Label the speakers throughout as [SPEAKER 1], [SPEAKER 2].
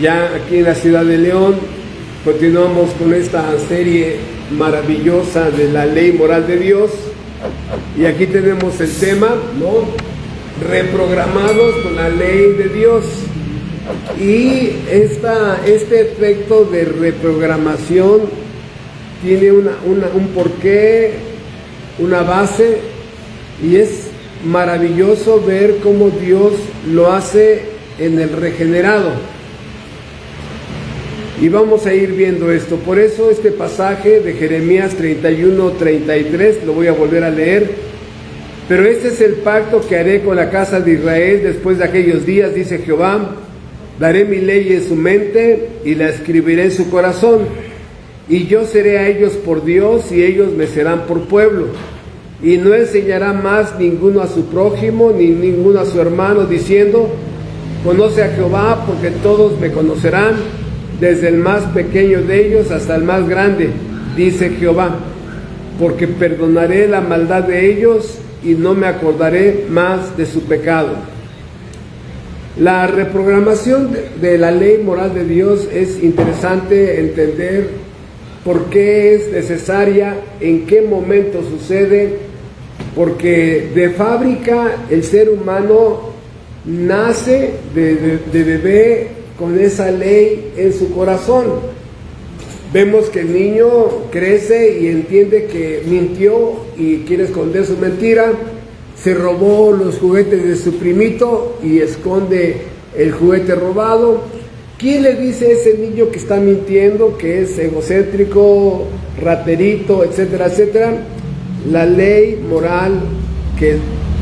[SPEAKER 1] ya aquí en la ciudad de León. Continuamos con esta serie maravillosa de la ley moral de Dios. Y aquí tenemos el tema, ¿no? Reprogramados con la ley de Dios. Y este efecto de reprogramación tiene un porqué, una base, y es maravilloso ver cómo Dios lo hace en el regenerado. Y vamos a ir viendo esto. Por eso este pasaje de Jeremías 31:33 lo voy a volver a leer. Pero este es el pacto que haré con la casa de Israel después de aquellos días, dice Jehová. Daré mi ley en su mente y la escribiré en su corazón. Y yo seré a ellos por Dios y ellos me serán por pueblo. Y no enseñará más ninguno a su prójimo ni ninguno a su hermano, diciendo: conoce a Jehová, porque todos me conocerán, desde el más pequeño de ellos hasta el más grande, dice Jehová. Porque perdonaré la maldad de ellos y no me acordaré más de su pecado. La reprogramación de la ley moral de Dios es interesante entender por qué es necesaria, en qué momento sucede, porque de fábrica el ser humano nace de bebé con esa ley en su corazón. Vemos que el niño crece y entiende que mintió y quiere esconder su mentira. Se robó los juguetes de su primito y esconde el juguete robado. ¿Quién le dice a ese niño que está mintiendo, que es egocéntrico, raterito, etcétera, etcétera? La ley moral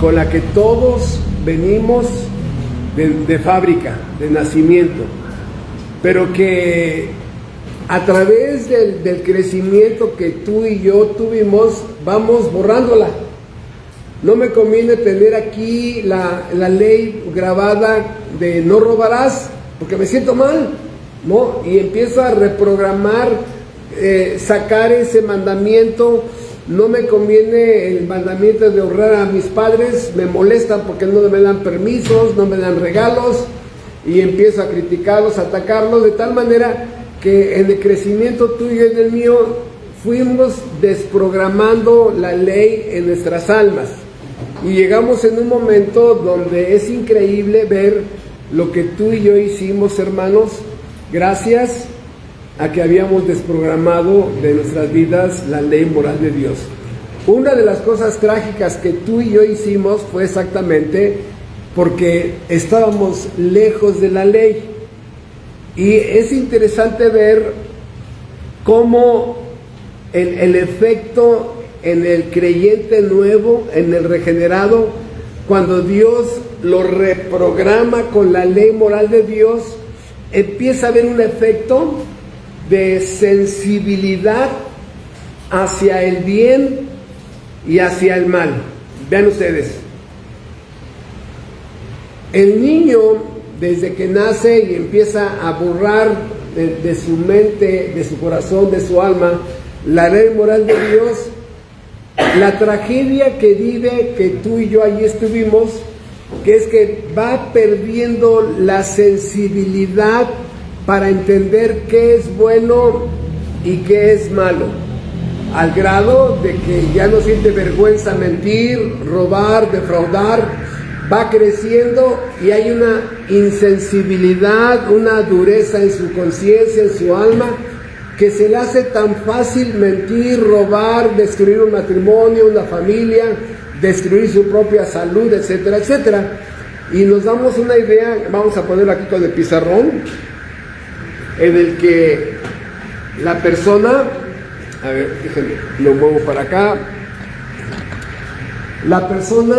[SPEAKER 1] con la que todos venimos de fábrica, de nacimiento, pero que a través del crecimiento que tú y yo tuvimos, vamos borrándola. No me conviene tener aquí la ley grabada de no robarás, porque me siento mal, ¿no? Y empiezo a reprogramar, sacar ese mandamiento. No me conviene el mandamiento de honrar a mis padres, me molesta porque no me dan permisos, no me dan regalos, y empiezo a criticarlos, a atacarlos, de tal manera que en el crecimiento tuyo y en el mío fuimos desprogramando la ley en nuestras almas. Y llegamos en un momento donde es increíble ver lo que tú y yo hicimos, hermanos, gracias a que habíamos desprogramado de nuestras vidas la ley moral de Dios. Una de las cosas trágicas que tú y yo hicimos fue exactamente porque estábamos lejos de la ley. Y es interesante ver cómo el efecto en el creyente nuevo, en el regenerado, cuando Dios lo reprograma con la ley moral de Dios, empieza a haber un efecto de sensibilidad hacia el bien y hacia el mal. Vean ustedes, el niño, desde que nace y empieza a borrar de su mente, de su corazón, de su alma, la ley moral de Dios, la tragedia que vive, que tú y yo allí estuvimos, que es que va perdiendo la sensibilidad para entender qué es bueno y qué es malo, al grado de que ya no siente vergüenza mentir, robar, defraudar. Va creciendo y hay una insensibilidad, una dureza en su conciencia, en su alma, que se le hace tan fácil mentir, robar, destruir un matrimonio, una familia, destruir su propia salud, etcétera, etcétera. Y nos damos una idea, vamos a ponerlo aquí con el pizarrón, en el que la persona, a ver, déjenme, lo muevo para acá, la persona,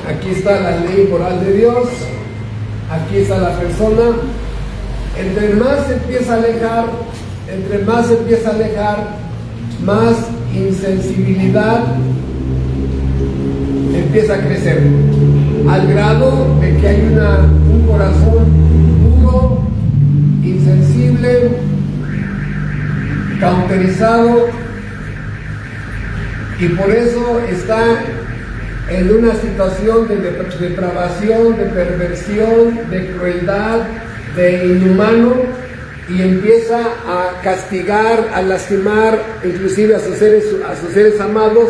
[SPEAKER 1] aquí está la ley moral de Dios, aquí está la persona. Entre más se empieza a alejar, más insensibilidad empieza a crecer, al grado de que hay un corazón duro, insensible, cauterizado, y por eso está en una situación de depravación, de perversión, de crueldad, de inhumano, y empieza a castigar, a lastimar inclusive a sus seres amados,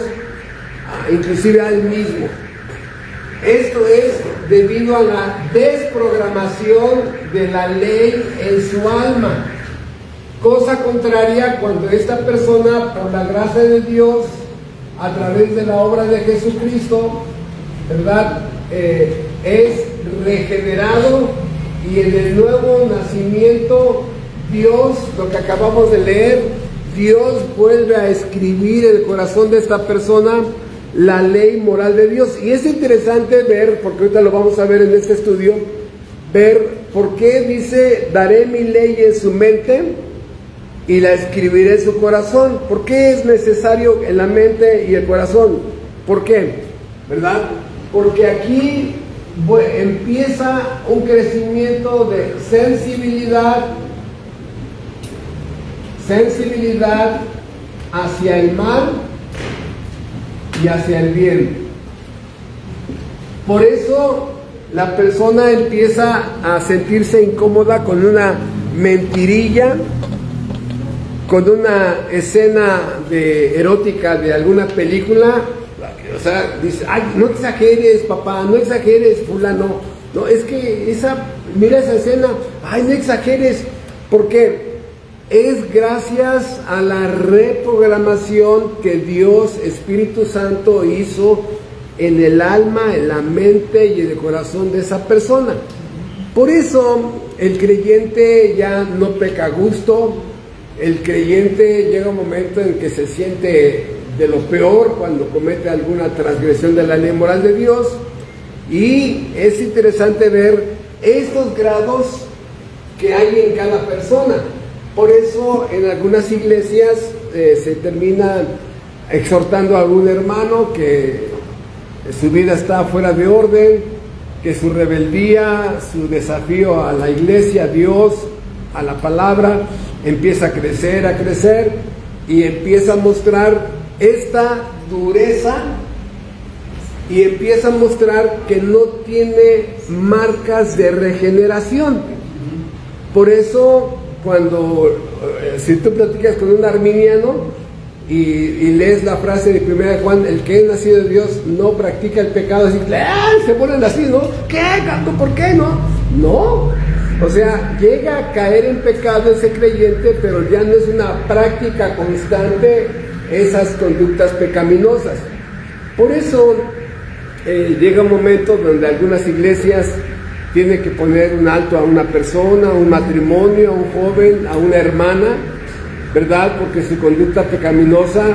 [SPEAKER 1] inclusive a él mismo. Esto es debido a la desprogramación de la ley en su alma. Cosa contraria cuando esta persona, por la gracia de Dios, a través de la obra de Jesucristo, ¿verdad? Es regenerado, y en el nuevo nacimiento Dios, lo que acabamos de leer, Dios vuelve a escribir en el corazón de esta persona la ley moral de Dios. Y es interesante ver, porque ahorita lo vamos a ver en este estudio, ver por qué dice: daré mi ley en su mente y la escribiré en su corazón. ¿Por qué es necesario en la mente y el corazón? ¿Por qué? ¿Verdad? Porque aquí empieza un crecimiento de sensibilidad hacia el mal y hacia el bien. Por eso la persona empieza a sentirse incómoda con una mentirilla, con una escena erótica de alguna película. O sea, dice: ay, no exageres, papá, no exageres, fulano. No, es que mira esa escena, ay, no exageres. ¿Por qué? Es gracias a la reprogramación que Dios, Espíritu Santo, hizo en el alma, en la mente y en el corazón de esa persona. Por eso el creyente ya no peca a gusto. El creyente llega un momento en que se siente de lo peor cuando comete alguna transgresión de la ley moral de Dios. Y es interesante ver estos grados que hay en cada persona. Por eso en algunas iglesias se termina exhortando a algún hermano que su vida está fuera de orden, que su rebeldía, su desafío a la iglesia, a Dios, a la palabra, empieza a crecer y empieza a mostrar esta dureza, y empieza a mostrar que no tiene marcas de regeneración. Por eso si tú platicas con un arminiano y lees la frase de 1 Juan: el que es nacido de Dios no practica el pecado, así, se ponen así, ¿no? ¿Qué? ¿Por qué no? No, o sea, llega a caer en pecado ese creyente, pero ya no es una práctica constante esas conductas pecaminosas. Por eso llega un momento donde algunas iglesias tienen que poner un alto a una persona, a un matrimonio, a un joven, a una hermana, ¿verdad? Porque su conducta pecaminosa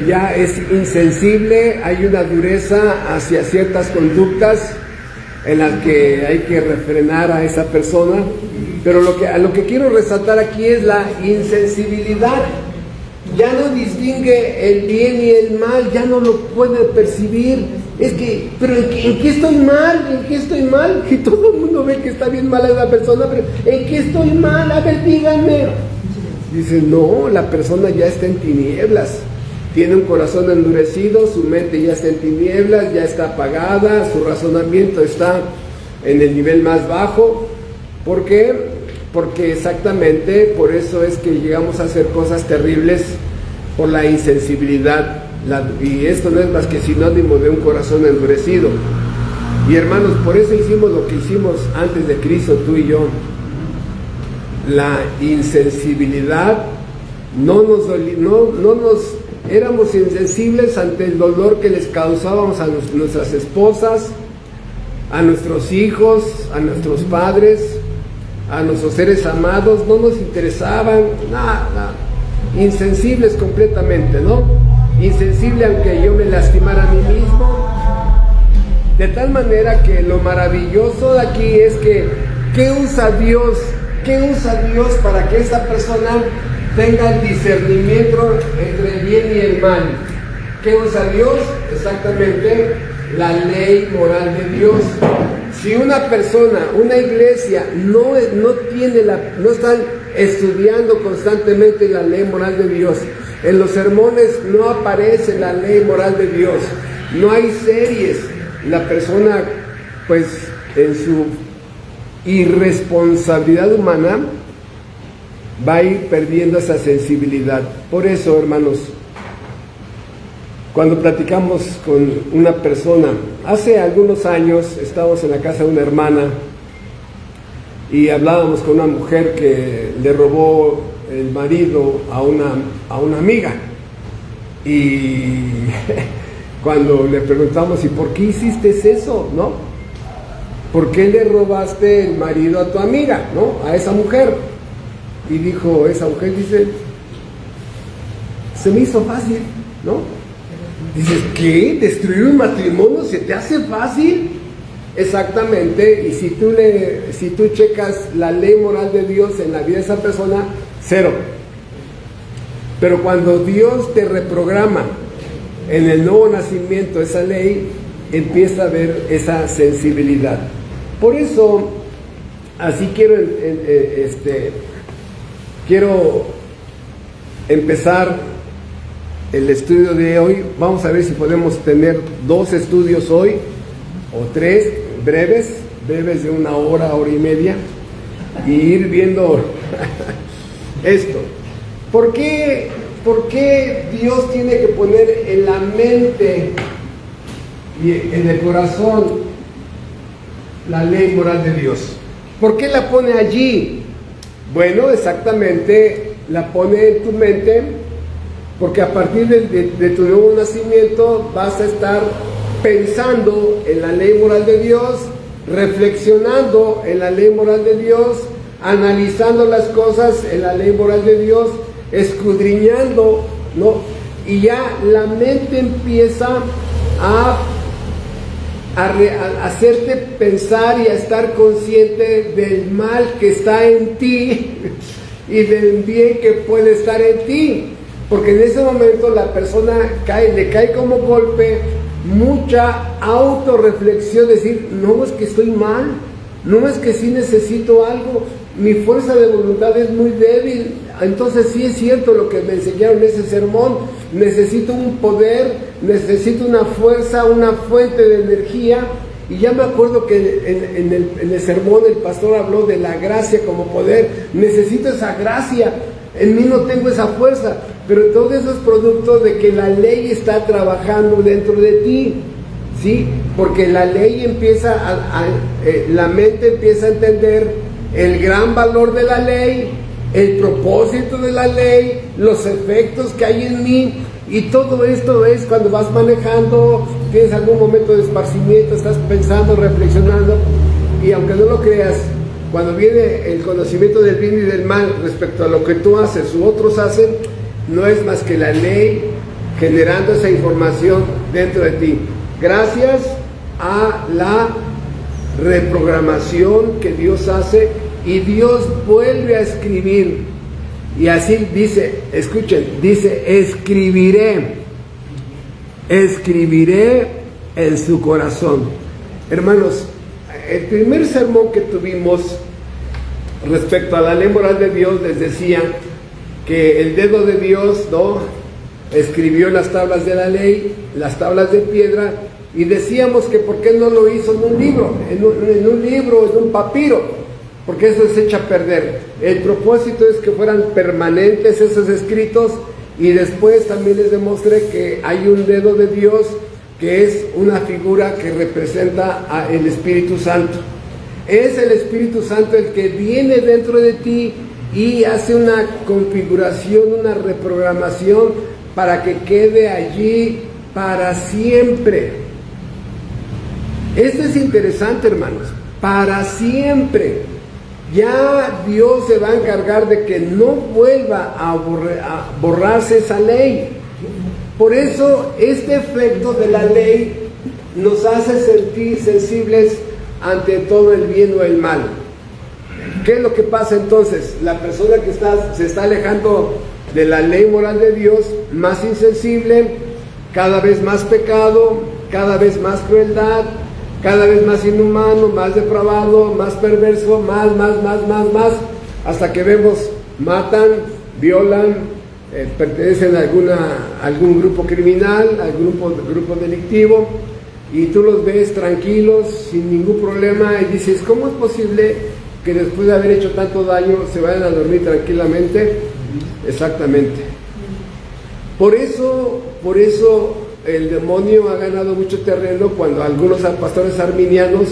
[SPEAKER 1] ya es insensible, hay una dureza hacia ciertas conductas en las que hay que refrenar a esa persona. Pero a lo que quiero resaltar aquí es la insensibilidad. Ya no distingue el bien y el mal, ya no lo puede percibir. Es que, pero ¿en qué estoy mal? ¿En qué estoy mal? Que todo el mundo ve que está bien mala esa persona, pero ¿en qué estoy mal? A ver, díganme. Dice: no, la persona ya está en tinieblas, tiene un corazón endurecido, su mente ya está en tinieblas, ya está apagada, su razonamiento está en el nivel más bajo. ¿Por qué? Porque exactamente por eso es que llegamos a hacer cosas terribles, por la insensibilidad. Y esto no es más que sinónimo de un corazón endurecido. Y hermanos, por eso hicimos lo que hicimos antes de Cristo, tú y yo. La insensibilidad, éramos insensibles ante el dolor que les causábamos a nuestras esposas, a nuestros hijos, a nuestros padres, a nuestros seres amados. No nos interesaban nada, insensibles completamente, ¿no? Insensible aunque yo me lastimara a mí mismo. De tal manera que lo maravilloso de aquí es que ¿qué usa Dios para que esta persona tenga el discernimiento entre el bien y el mal? ¿Qué usa Dios? Exactamente la ley moral de Dios. Si una persona, una iglesia no están estudiando constantemente la ley moral de Dios, en los sermones no aparece la ley moral de Dios, no hay series. La persona, pues, en su irresponsabilidad humana, va a ir perdiendo esa sensibilidad. Por eso, hermanos, cuando platicamos con una persona, hace algunos años estábamos en la casa de una hermana y hablábamos con una mujer que le robó el marido a una amiga, y cuando le preguntamos, ¿y por qué hiciste eso? ¿No? ¿Por qué le robaste el marido a tu amiga? ¿No? A esa mujer. Y dijo, esa mujer dice, se me hizo fácil, ¿no? Dices, ¿qué? ¿Destruir un matrimonio se te hace fácil? Exactamente. Y si tú checas la ley moral de Dios en la vida de esa persona, 0. Pero cuando Dios te reprograma en el nuevo nacimiento esa ley, empieza a ver esa sensibilidad. Por eso, así quiero empezar el estudio de hoy. Vamos a ver si podemos tener 2 estudios hoy, o 3 breves de 1 hora, hora y media, y ir viendo esto. ¿Por qué Dios tiene que poner en la mente y en el corazón la ley moral de Dios? ¿Por qué la pone allí? Bueno, exactamente, la pone en tu mente porque a partir de tu nuevo nacimiento vas a estar pensando en la ley moral de Dios, reflexionando en la ley moral de Dios, analizando las cosas en la ley moral de Dios, escudriñando, ¿no? Y ya la mente empieza a hacerte pensar y a estar consciente del mal que está en ti y del bien que puede estar en ti, porque en ese momento la persona le cae como golpe mucha autorreflexión, decir, no es que estoy mal, no es que sí necesito algo, mi fuerza de voluntad es muy débil. Entonces sí es cierto lo que me enseñaron en ese sermón, necesito un poder, necesito una fuerza, una fuente de energía. Y ya me acuerdo que en el sermón el pastor habló de la gracia como poder. Necesito esa gracia, en mí no tengo esa fuerza, pero todo eso es producto de que la ley está trabajando dentro de ti, ¿sí? Porque la ley empieza la mente empieza a entender el gran valor de la ley, el propósito de la ley, los efectos que hay en mí. Y todo esto es cuando vas manejando, tienes algún momento de esparcimiento, estás pensando, reflexionando, y aunque no lo creas, cuando viene el conocimiento del bien y del mal respecto a lo que tú haces u otros hacen, no es más que la ley generando esa información dentro de ti, gracias a la reprogramación que Dios hace, y Dios vuelve a escribir. Y así dice, escuchen, dice, escribiré en su corazón. Hermanos, el primer sermón que tuvimos respecto a la ley moral de Dios, les decía que el dedo de Dios, ¿no?, escribió las tablas de la ley, las tablas de piedra, y decíamos que por qué no lo hizo en un libro, en un papiro, porque eso se echa a perder. El propósito es que fueran permanentes esos escritos, y después también les demostré que hay un dedo de Dios que es una figura que representa al Espíritu Santo. Es el Espíritu Santo el que viene dentro de ti y hace una configuración, una reprogramación para que quede allí para siempre. Esto es interesante, hermanos, para siempre. Ya Dios se va a encargar de que no vuelva a borrarse esa ley. Por eso este efecto de la ley nos hace sentir sensibles ante todo el bien o el mal. ¿Qué es lo que pasa entonces? La persona que se está alejando de la ley moral de Dios, más insensible, cada vez más pecado, cada vez más crueldad, cada vez más inhumano, más depravado, más perverso, más, hasta que vemos, matan, violan, pertenecen a algún grupo criminal, algún grupo delictivo, y tú los ves tranquilos, sin ningún problema, y dices, ¿cómo es posible que después de haber hecho tanto daño se vayan a dormir tranquilamente? Exactamente. Por eso el demonio ha ganado mucho terreno cuando algunos pastores arminianos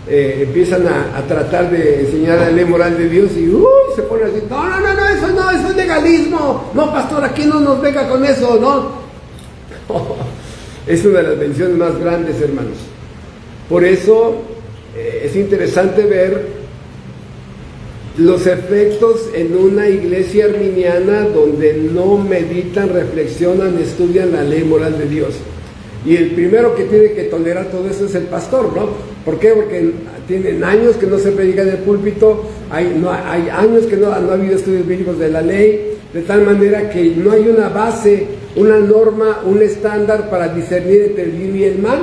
[SPEAKER 1] empiezan a tratar de enseñar la ley moral de Dios y se ponen así, no, eso es legalismo, no, pastor, aquí no nos venga con eso, ¿no? Es una de las bendiciones más grandes, hermanos. Por eso es interesante ver los efectos en una iglesia arminiana donde no meditan, reflexionan, estudian la ley moral de Dios. Y el primero que tiene que tolerar todo eso es el pastor, ¿no? ¿Por qué? Porque tienen años que no se predica en el púlpito, hay años que no ha habido estudios bíblicos de la ley, de tal manera que no hay una base, una norma, un estándar para discernir entre el bien y el mal.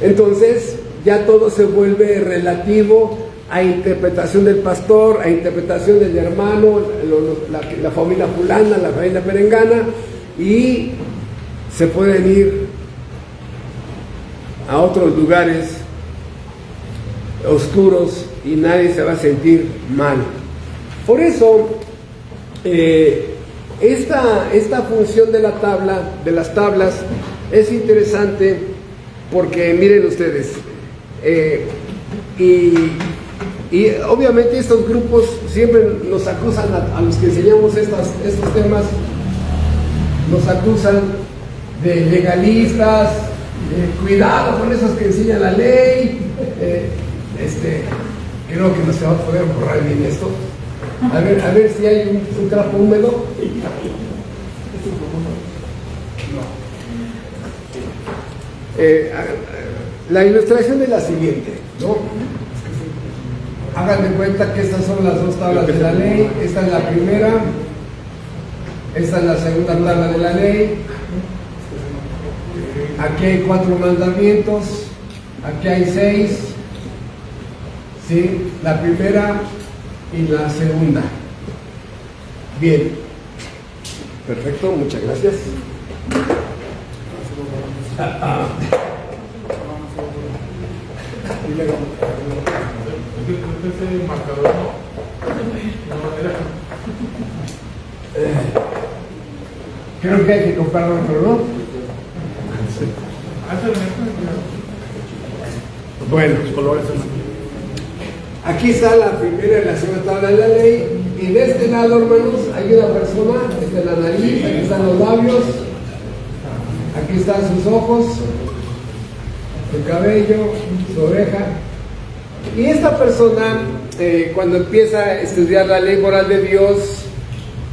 [SPEAKER 1] Entonces ya todo se vuelve relativo a interpretación del pastor, a interpretación del hermano, la familia fulana, la familia perengana, y se pueden ir a otros lugares oscuros y nadie se va a sentir mal. Por eso esta función de las tablas es interesante, porque miren ustedes, y obviamente estos grupos siempre nos acusan a los que enseñamos estos temas, nos acusan de legalistas, cuidado con esos que enseñan la ley. Creo que no se va a poder borrar bien esto. A ver si hay un trapo húmedo. La ilustración es la siguiente, ¿no? Hagan de cuenta que estas son las dos tablas de la ley. Esta es la primera, esta es la segunda tabla de la ley. Aquí hay 4 mandamientos, aquí hay 6, ¿sí? La primera y la segunda. Bien, perfecto, muchas gracias.
[SPEAKER 2] Ese marcador
[SPEAKER 1] creo que hay que comprar otro, ¿no? Bueno, aquí está la primera y la segunda tabla de la ley, y de este lado, hermanos, hay una persona. Esta es la nariz, aquí están los labios, aquí están sus ojos, su cabello, su oreja. Y esta persona, cuando empieza a estudiar la ley moral de Dios,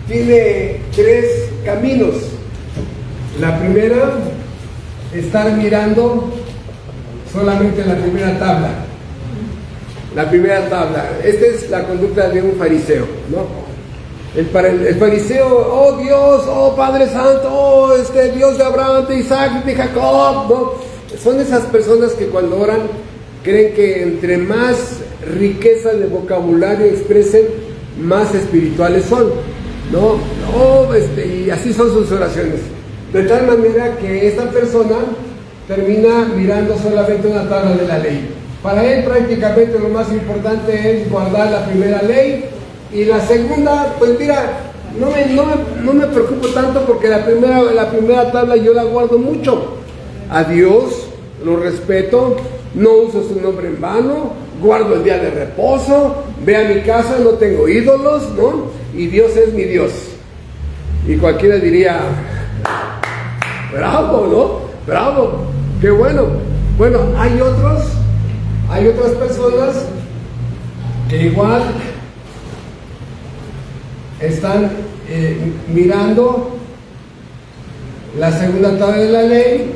[SPEAKER 1] tiene 3 caminos. La primera, estar mirando solamente la primera tabla. La primera tabla. Esta es la conducta de un fariseo, ¿no? El fariseo, oh Dios, oh Padre Santo, oh Dios de Abraham, de Isaac, de Jacob, ¿no? Son esas personas que cuando oran creen que entre más riqueza de vocabulario expresen, más espirituales son, ¿no? Y así son sus oraciones. De tal manera que esta persona termina mirando solamente una tabla de la ley. Para él prácticamente lo más importante es guardar la primera ley, y la segunda, pues mira, no me preocupo tanto porque la primera tabla yo la guardo mucho. A Dios lo respeto, no uso su nombre en vano, guardo el día de reposo, ve a mi casa, no tengo ídolos, ¿no? Y Dios es mi Dios. Y cualquiera diría, bravo, ¿no? Bravo, qué bueno. Bueno, hay otras personas que igual están mirando la segunda tabla de la ley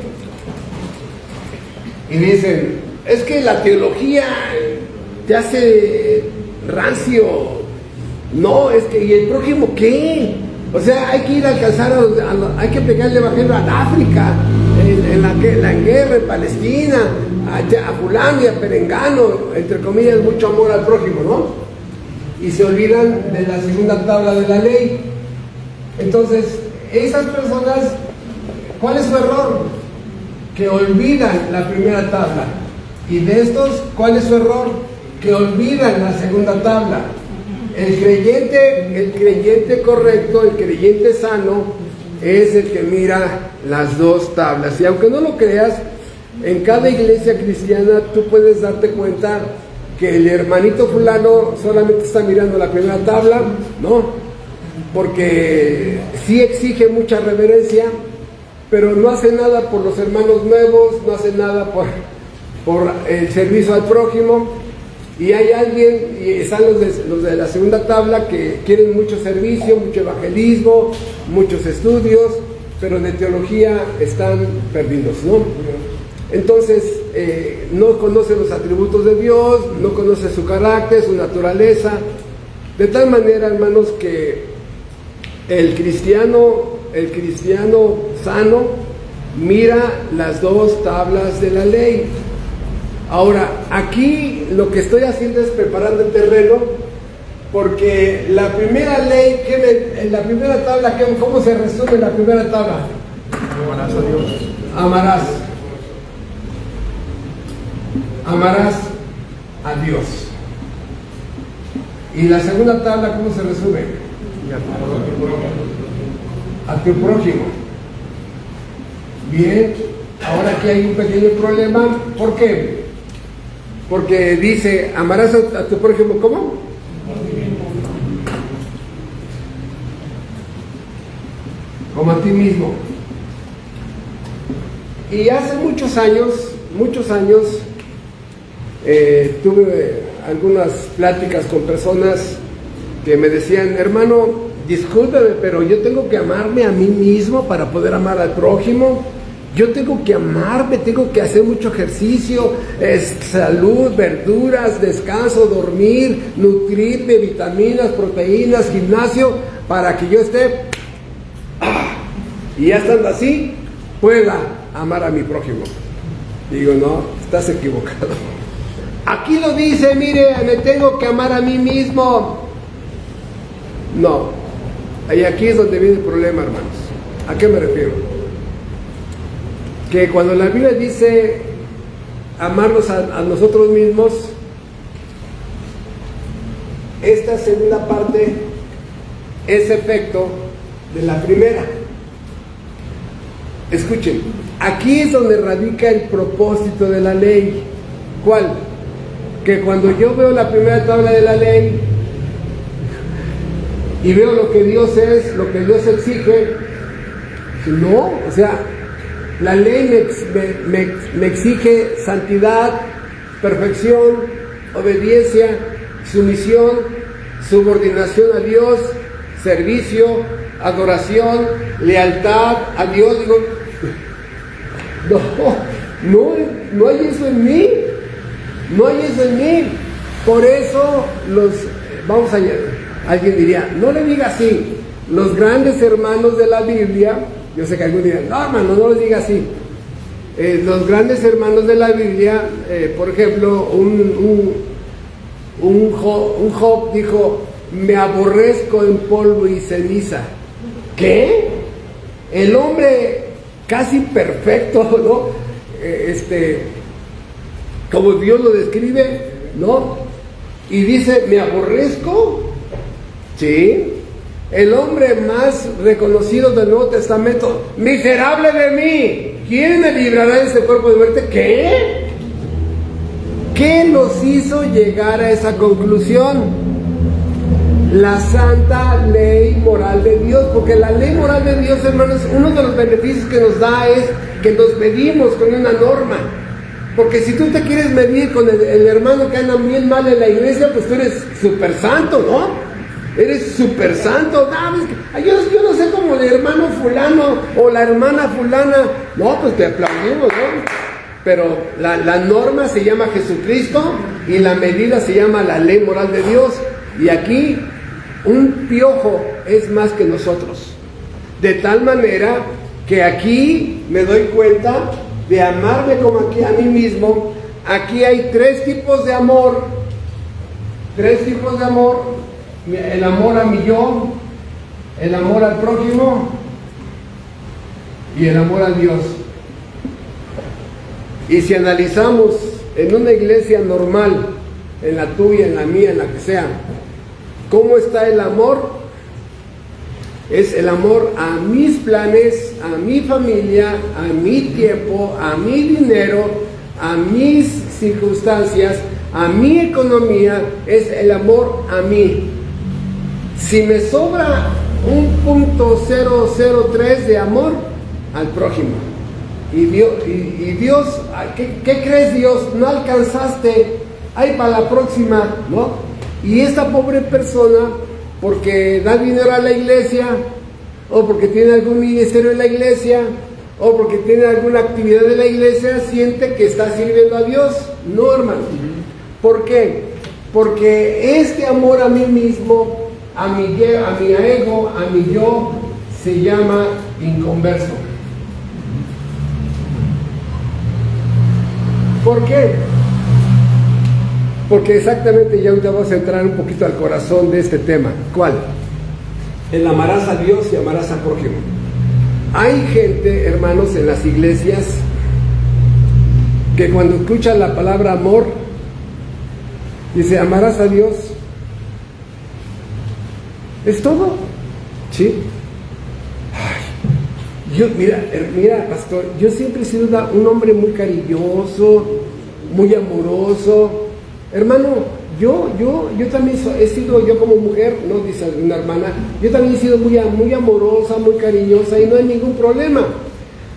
[SPEAKER 1] y dicen, es que la teología te hace rancio. No, es que, ¿y el prójimo qué? O sea, hay que ir a alcanzar hay que pegar el evangelio a África, en la guerra, en Palestina, a fulano y a perengano, entre comillas, mucho amor al prójimo, ¿no? Y se olvidan de la segunda tabla de la ley. Entonces, esas personas, ¿cuál es su error? Que olvidan la primera tabla. Y de estos, ¿cuál es su error? Que olvidan la segunda tabla. El creyente correcto, el creyente sano, es el que mira las dos tablas. Y aunque no lo creas, en cada iglesia cristiana tú puedes darte cuenta que el hermanito fulano solamente está mirando la primera tabla, ¿no? Porque sí exige mucha reverencia, pero no hace nada por los hermanos nuevos, no hace nada por el servicio al prójimo. Y hay alguien, y están los de la segunda tabla, que quieren mucho servicio, mucho evangelismo, muchos estudios, pero de teología están perdidos, ¿no? Entonces, no conoce los atributos de Dios, no conoce su carácter, su naturaleza, de tal manera, hermanos, que el cristiano sano mira las dos tablas de la ley. Ahora, aquí lo que estoy haciendo es preparando el terreno, porque la primera ley, en la primera tabla, ¿cómo se resume la primera tabla?
[SPEAKER 2] Amarás a Dios.
[SPEAKER 1] Amarás a Dios. Y la segunda tabla, ¿cómo se resume? A tu prójimo. Bien, ahora aquí hay un pequeño problema. ¿Por qué? Porque dice, amarás a tu prójimo, ¿cómo? Como a ti mismo. Y hace muchos años, tuve algunas pláticas con personas que me decían, hermano, discúlpeme, pero yo tengo que amarme a mí mismo para poder amar al prójimo. Yo tengo que amarme, tengo que hacer mucho ejercicio, salud, verduras, descanso, dormir, nutrirme, vitaminas, proteínas, gimnasio, para que yo esté, y ya estando así, pueda amar a mi prójimo. Digo, no, estás equivocado. Aquí lo dice, mire, me tengo que amar a mí mismo. No, y aquí es donde viene el problema, hermanos. ¿A qué me refiero? Que cuando la Biblia dice amarnos a nosotros mismos, esta segunda parte es efecto de la primera. Escuchen, aquí es donde radica el propósito de la ley. ¿Cuál? Que cuando yo veo la primera tabla de la ley y veo lo que Dios es, lo que Dios exige, no, o sea, la ley me exige santidad, perfección, obediencia, sumisión, subordinación a Dios, servicio, adoración, lealtad a Dios. Digo, no hay eso en mí. No hay eso en mí. Por eso alguien diría, no le diga así. Los grandes hermanos de la Biblia, yo sé que algunos dirán, no hermano, no les diga así. Los grandes hermanos de la Biblia, por ejemplo, un Job dijo, me aborrezco en polvo y ceniza. ¿Qué? El hombre casi perfecto, ¿no? Como Dios lo describe, ¿no? Y dice, me aborrezco. Sí. El hombre más reconocido del Nuevo Testamento, miserable de mí, ¿quién me librará de este cuerpo de muerte? ¿Qué? ¿Qué nos hizo llegar a esa conclusión? La santa ley moral de Dios, porque la ley moral de Dios, hermanos, uno de los beneficios que nos da es que nos medimos con una norma. Porque si tú te quieres medir con el hermano que anda bien mal en la iglesia, pues tú eres súper santo, ¿no? Eres súper santo. Yo no sé cómo el hermano fulano o la hermana fulana. No, pues te aplaudimos, ¿no? Pero la norma se llama Jesucristo y la medida se llama la ley moral de Dios. Y aquí un piojo es más que nosotros. De tal manera que aquí me doy cuenta de amarme como aquí a mí mismo. Aquí hay tres tipos de amor. El amor a mi yo, el amor al prójimo y el amor a Dios. Y si analizamos en una iglesia normal, en la tuya, en la mía, en la que sea, ¿cómo está el amor? Es el amor a mis planes, a mi familia, a mi tiempo, a mi dinero, a mis circunstancias, a mi economía, es el amor a mí. Si me sobra un .003 de amor al prójimo, y Dios, ¿qué crees, Dios? No alcanzaste, ahí para la próxima, ¿no? Y esta pobre persona, porque da dinero a la iglesia, o porque tiene algún ministerio en la iglesia, o porque tiene alguna actividad de la iglesia, siente que está sirviendo a Dios. No, hermano. ¿Por qué? Porque este amor a mí mismo, a mi ego, a mi yo, se llama inconverso. ¿Por qué? Porque exactamente, ya ahorita vamos a entrar un poquito al corazón de este tema. ¿Cuál? El amarás a Dios y amarás al prójimo. Hay gente, hermanos, en las iglesias que cuando escuchan la palabra amor, dice, amarás a Dios. ¿Es todo? ¿Sí? Mira, pastor, yo siempre he sido un hombre muy cariñoso, muy amoroso. Hermano, yo también he sido, yo como mujer, no dice una hermana, yo también he sido muy amorosa, muy cariñosa y no hay ningún problema.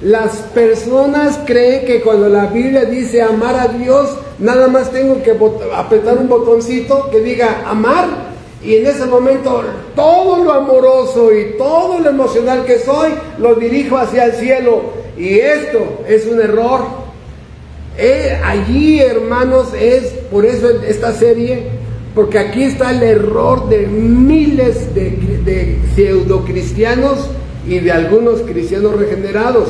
[SPEAKER 1] Las personas creen que cuando la Biblia dice amar a Dios, nada más tengo que apretar un botoncito que diga amar, y en ese momento todo lo amoroso y todo lo emocional que soy lo dirijo hacia el cielo. Y esto es un error. Allí, hermanos, es por eso esta serie, porque aquí está el error de miles de pseudocristianos y de algunos cristianos regenerados.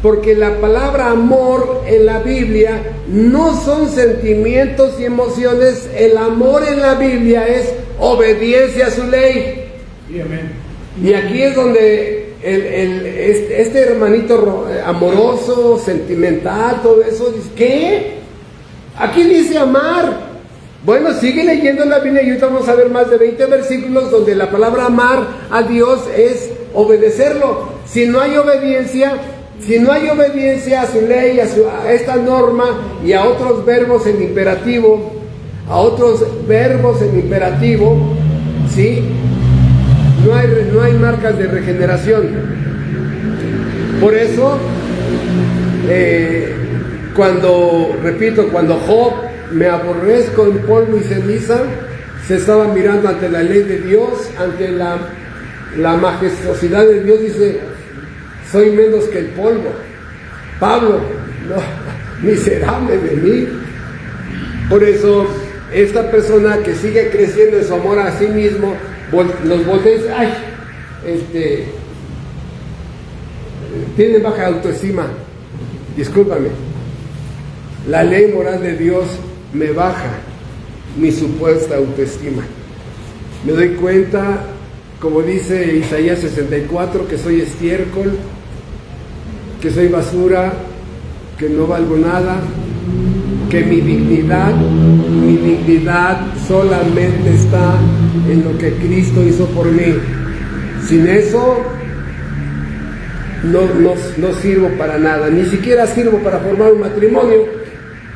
[SPEAKER 1] Porque la palabra amor en la Biblia no son sentimientos y emociones. El amor en la Biblia es obediencia a su ley. Y aquí es donde este hermanito amoroso, sentimental, todo eso, dice, ¿qué? Aquí dice amar. Bueno, sigue leyendo la Biblia y ahorita vamos a ver más de 20 versículos donde la palabra amar a Dios es obedecerlo. Si no hay obediencia a su ley, a esta norma y a otros verbos en imperativo, ¿sí? No hay marcas de regeneración. Por eso, cuando Job, me aborrezco en polvo y ceniza, se estaba mirando ante la ley de Dios, ante la majestuosidad de Dios, dice, soy menos que el polvo. Pablo, no, miserable de mí. Por eso, esta persona que sigue creciendo en su amor a sí mismo, los voltea y dice, ay, tiene baja autoestima. Discúlpame. La ley moral de Dios me baja mi supuesta autoestima. Me doy cuenta, como dice Isaías 64, que soy estiércol, que soy basura, que no valgo nada, que mi dignidad solamente está en lo que Cristo hizo por mí. Sin eso no sirvo para nada, ni siquiera sirvo para formar un matrimonio.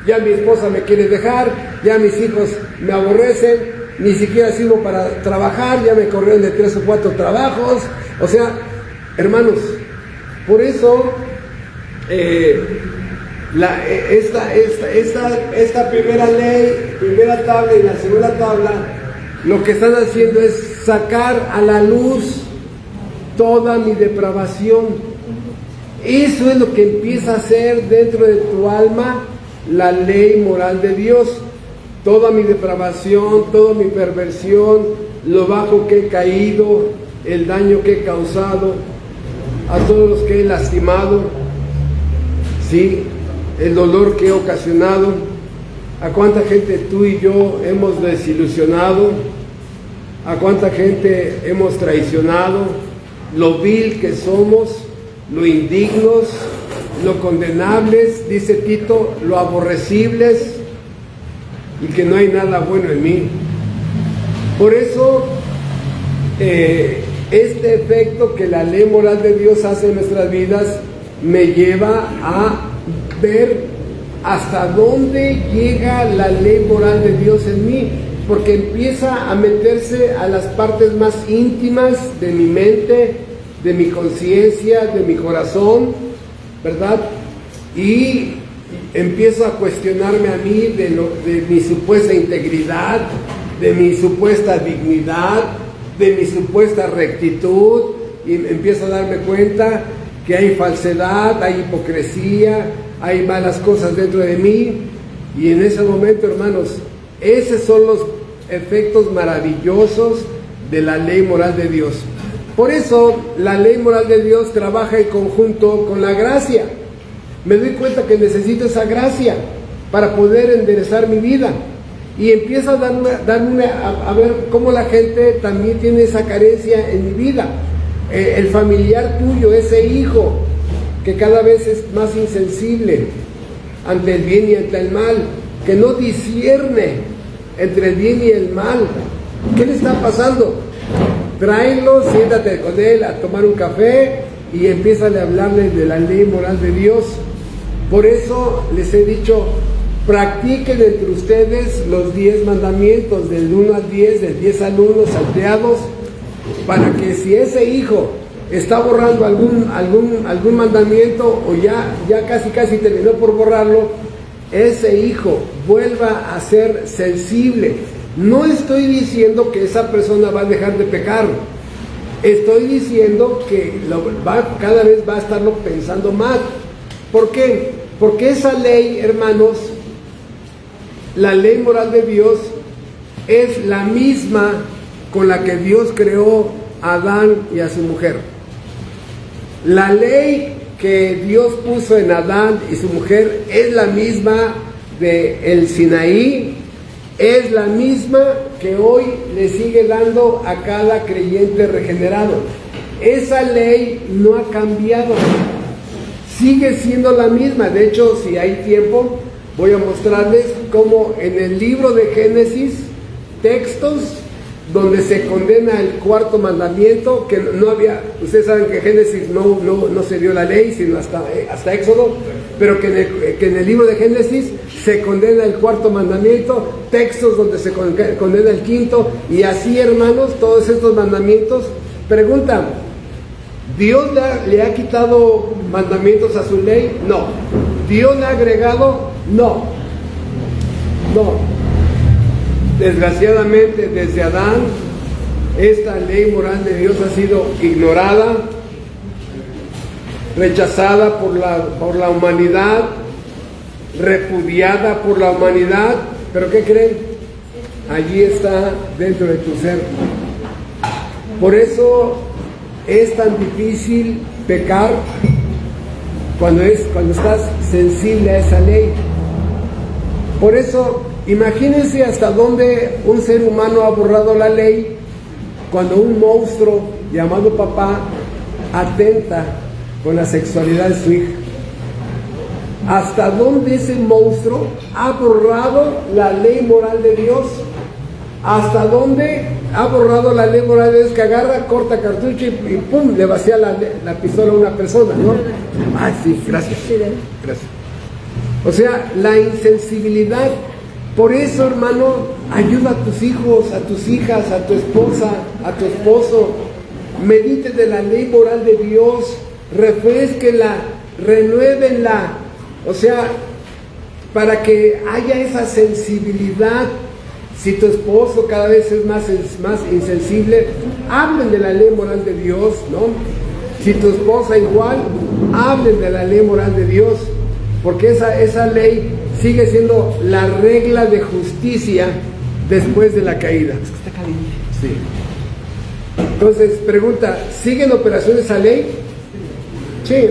[SPEAKER 1] Ya mi esposa me quiere dejar, ya mis hijos me aborrecen, ni siquiera sirvo para trabajar, ya me corrieron de 3 o 4 trabajos. O sea, hermanos, por eso esta primera ley, primera tabla y la segunda tabla, lo que están haciendo es sacar a la luz toda mi depravación. Eso es lo que empieza a hacer dentro de tu alma la ley moral de Dios. Toda mi depravación, toda mi perversión, lo bajo que he caído, el daño que he causado, a todos los que he lastimado, ¿sí? El dolor que he ocasionado, a cuánta gente tú y yo hemos desilusionado, a cuánta gente hemos traicionado, lo vil que somos, lo indignos, lo condenables, dice Tito, lo aborrecibles, y que no hay nada bueno en mí. Por eso, este efecto que la ley moral de Dios hace en nuestras vidas me lleva a ver hasta dónde llega la ley moral de Dios en mí, porque empieza a meterse a las partes más íntimas de mi mente, de mi conciencia, de mi corazón, ¿verdad? Y empiezo a cuestionarme a mí de mi supuesta integridad, de mi supuesta dignidad, de mi supuesta rectitud, y empiezo a darme cuenta que hay falsedad, hay hipocresía, hay malas cosas dentro de mí. Y en ese momento, hermanos, esos son los efectos maravillosos de la ley moral de Dios. Por eso la ley moral de Dios trabaja en conjunto con la gracia. Me doy cuenta que necesito esa gracia para poder enderezar mi vida. Y empiezo a a ver cómo la gente también tiene esa carencia en mi vida. El familiar tuyo, ese hijo que cada vez es más insensible ante el bien y ante el mal, que no discierne entre el bien y el mal. ¿Qué le está pasando? Tráelo, siéntate con él a tomar un café y empiézale a hablarle de la ley moral de Dios. Por eso les he dicho, practiquen entre ustedes los 10 mandamientos, del 1 al 10, del 10 al 1, salteados, para que si ese hijo está borrando algún mandamiento o ya casi terminó por borrarlo, ese hijo vuelva a ser sensible. No estoy diciendo que esa persona va a dejar de pecar, estoy diciendo que cada vez va a estarlo pensando más. ¿Por qué? Porque esa ley, hermanos, la ley moral de Dios es la misma con la que Dios creó a Adán y a su mujer. La ley que Dios puso en Adán y su mujer es la misma de el Sinaí, es la misma que hoy le sigue dando a cada creyente regenerado. Esa ley no ha cambiado, sigue siendo la misma. De hecho, si hay tiempo, voy a mostrarles cómo en el libro de Génesis, textos donde se condena el cuarto mandamiento, que no había, ustedes saben que Génesis no se dio la ley, sino hasta Éxodo, pero que en el libro de Génesis se condena el cuarto mandamiento, textos donde se condena el quinto, y así, hermanos, todos estos mandamientos. Pregunta, ¿Dios le ha quitado mandamientos a su ley? No. ¿Dios le ha agregado? No. Desgraciadamente, desde Adán, esta ley moral de Dios ha sido ignorada, rechazada por la humanidad, repudiada por la humanidad. ¿Pero qué creen? Allí está dentro de tu ser. Por eso es tan difícil pecar cuando estás sensible a esa ley. Por eso, imagínense hasta dónde un ser humano ha borrado la ley cuando un monstruo llamado papá atenta con la sexualidad de su hija. Hasta dónde ese monstruo ha borrado la ley moral de Dios. Hasta dónde ha borrado la ley moral de Dios, que agarra, corta cartucho y pum, le vacía la pistola a una persona, ¿no? Ay, sí, gracias. Gracias. O sea, la insensibilidad. Por eso, hermano, ayuda a tus hijos, a tus hijas, a tu esposa, a tu esposo. Medite de la ley moral de Dios, refresquenla, renuévenla. O sea, para que haya esa sensibilidad. Si tu esposo cada vez es más insensible, hablen de la ley moral de Dios, ¿no? Si tu esposa igual, hablen de la ley moral de Dios, porque esa ley sigue siendo la regla de justicia después de la caída. Es que está caliente. Sí. Entonces, pregunta, ¿sigue en operación esa ley? Sí.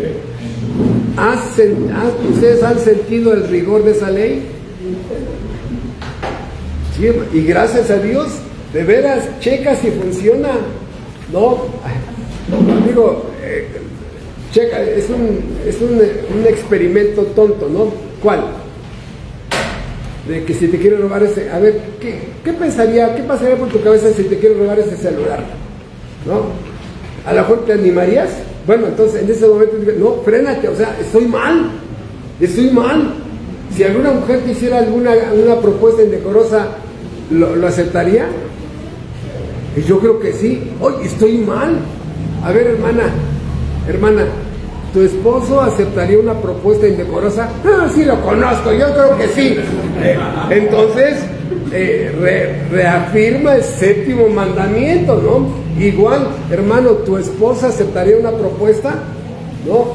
[SPEAKER 1] ¿Ustedes han sentido el rigor de esa ley? Sí, y gracias a Dios De veras, checa si funciona. No, digo, checa, es un experimento tonto, ¿no? ¿Cuál? De que si te quiero robar ese, a ver, ¿qué pasaría por tu cabeza si te quiero robar ese celular? ¿No? A lo mejor te animarías. Bueno, entonces en ese momento no, frénate, o sea, estoy mal. Si alguna mujer te hiciera una propuesta indecorosa, ¿lo aceptaría? Y yo creo que sí. Oye, estoy mal. A ver, hermana, ¿tu esposo aceptaría una propuesta indecorosa? Ah, sí, lo conozco, yo creo que sí. Entonces, reafirma el 7º mandamiento, ¿no? Igual, hermano, ¿tu esposa aceptaría una propuesta? ¿No?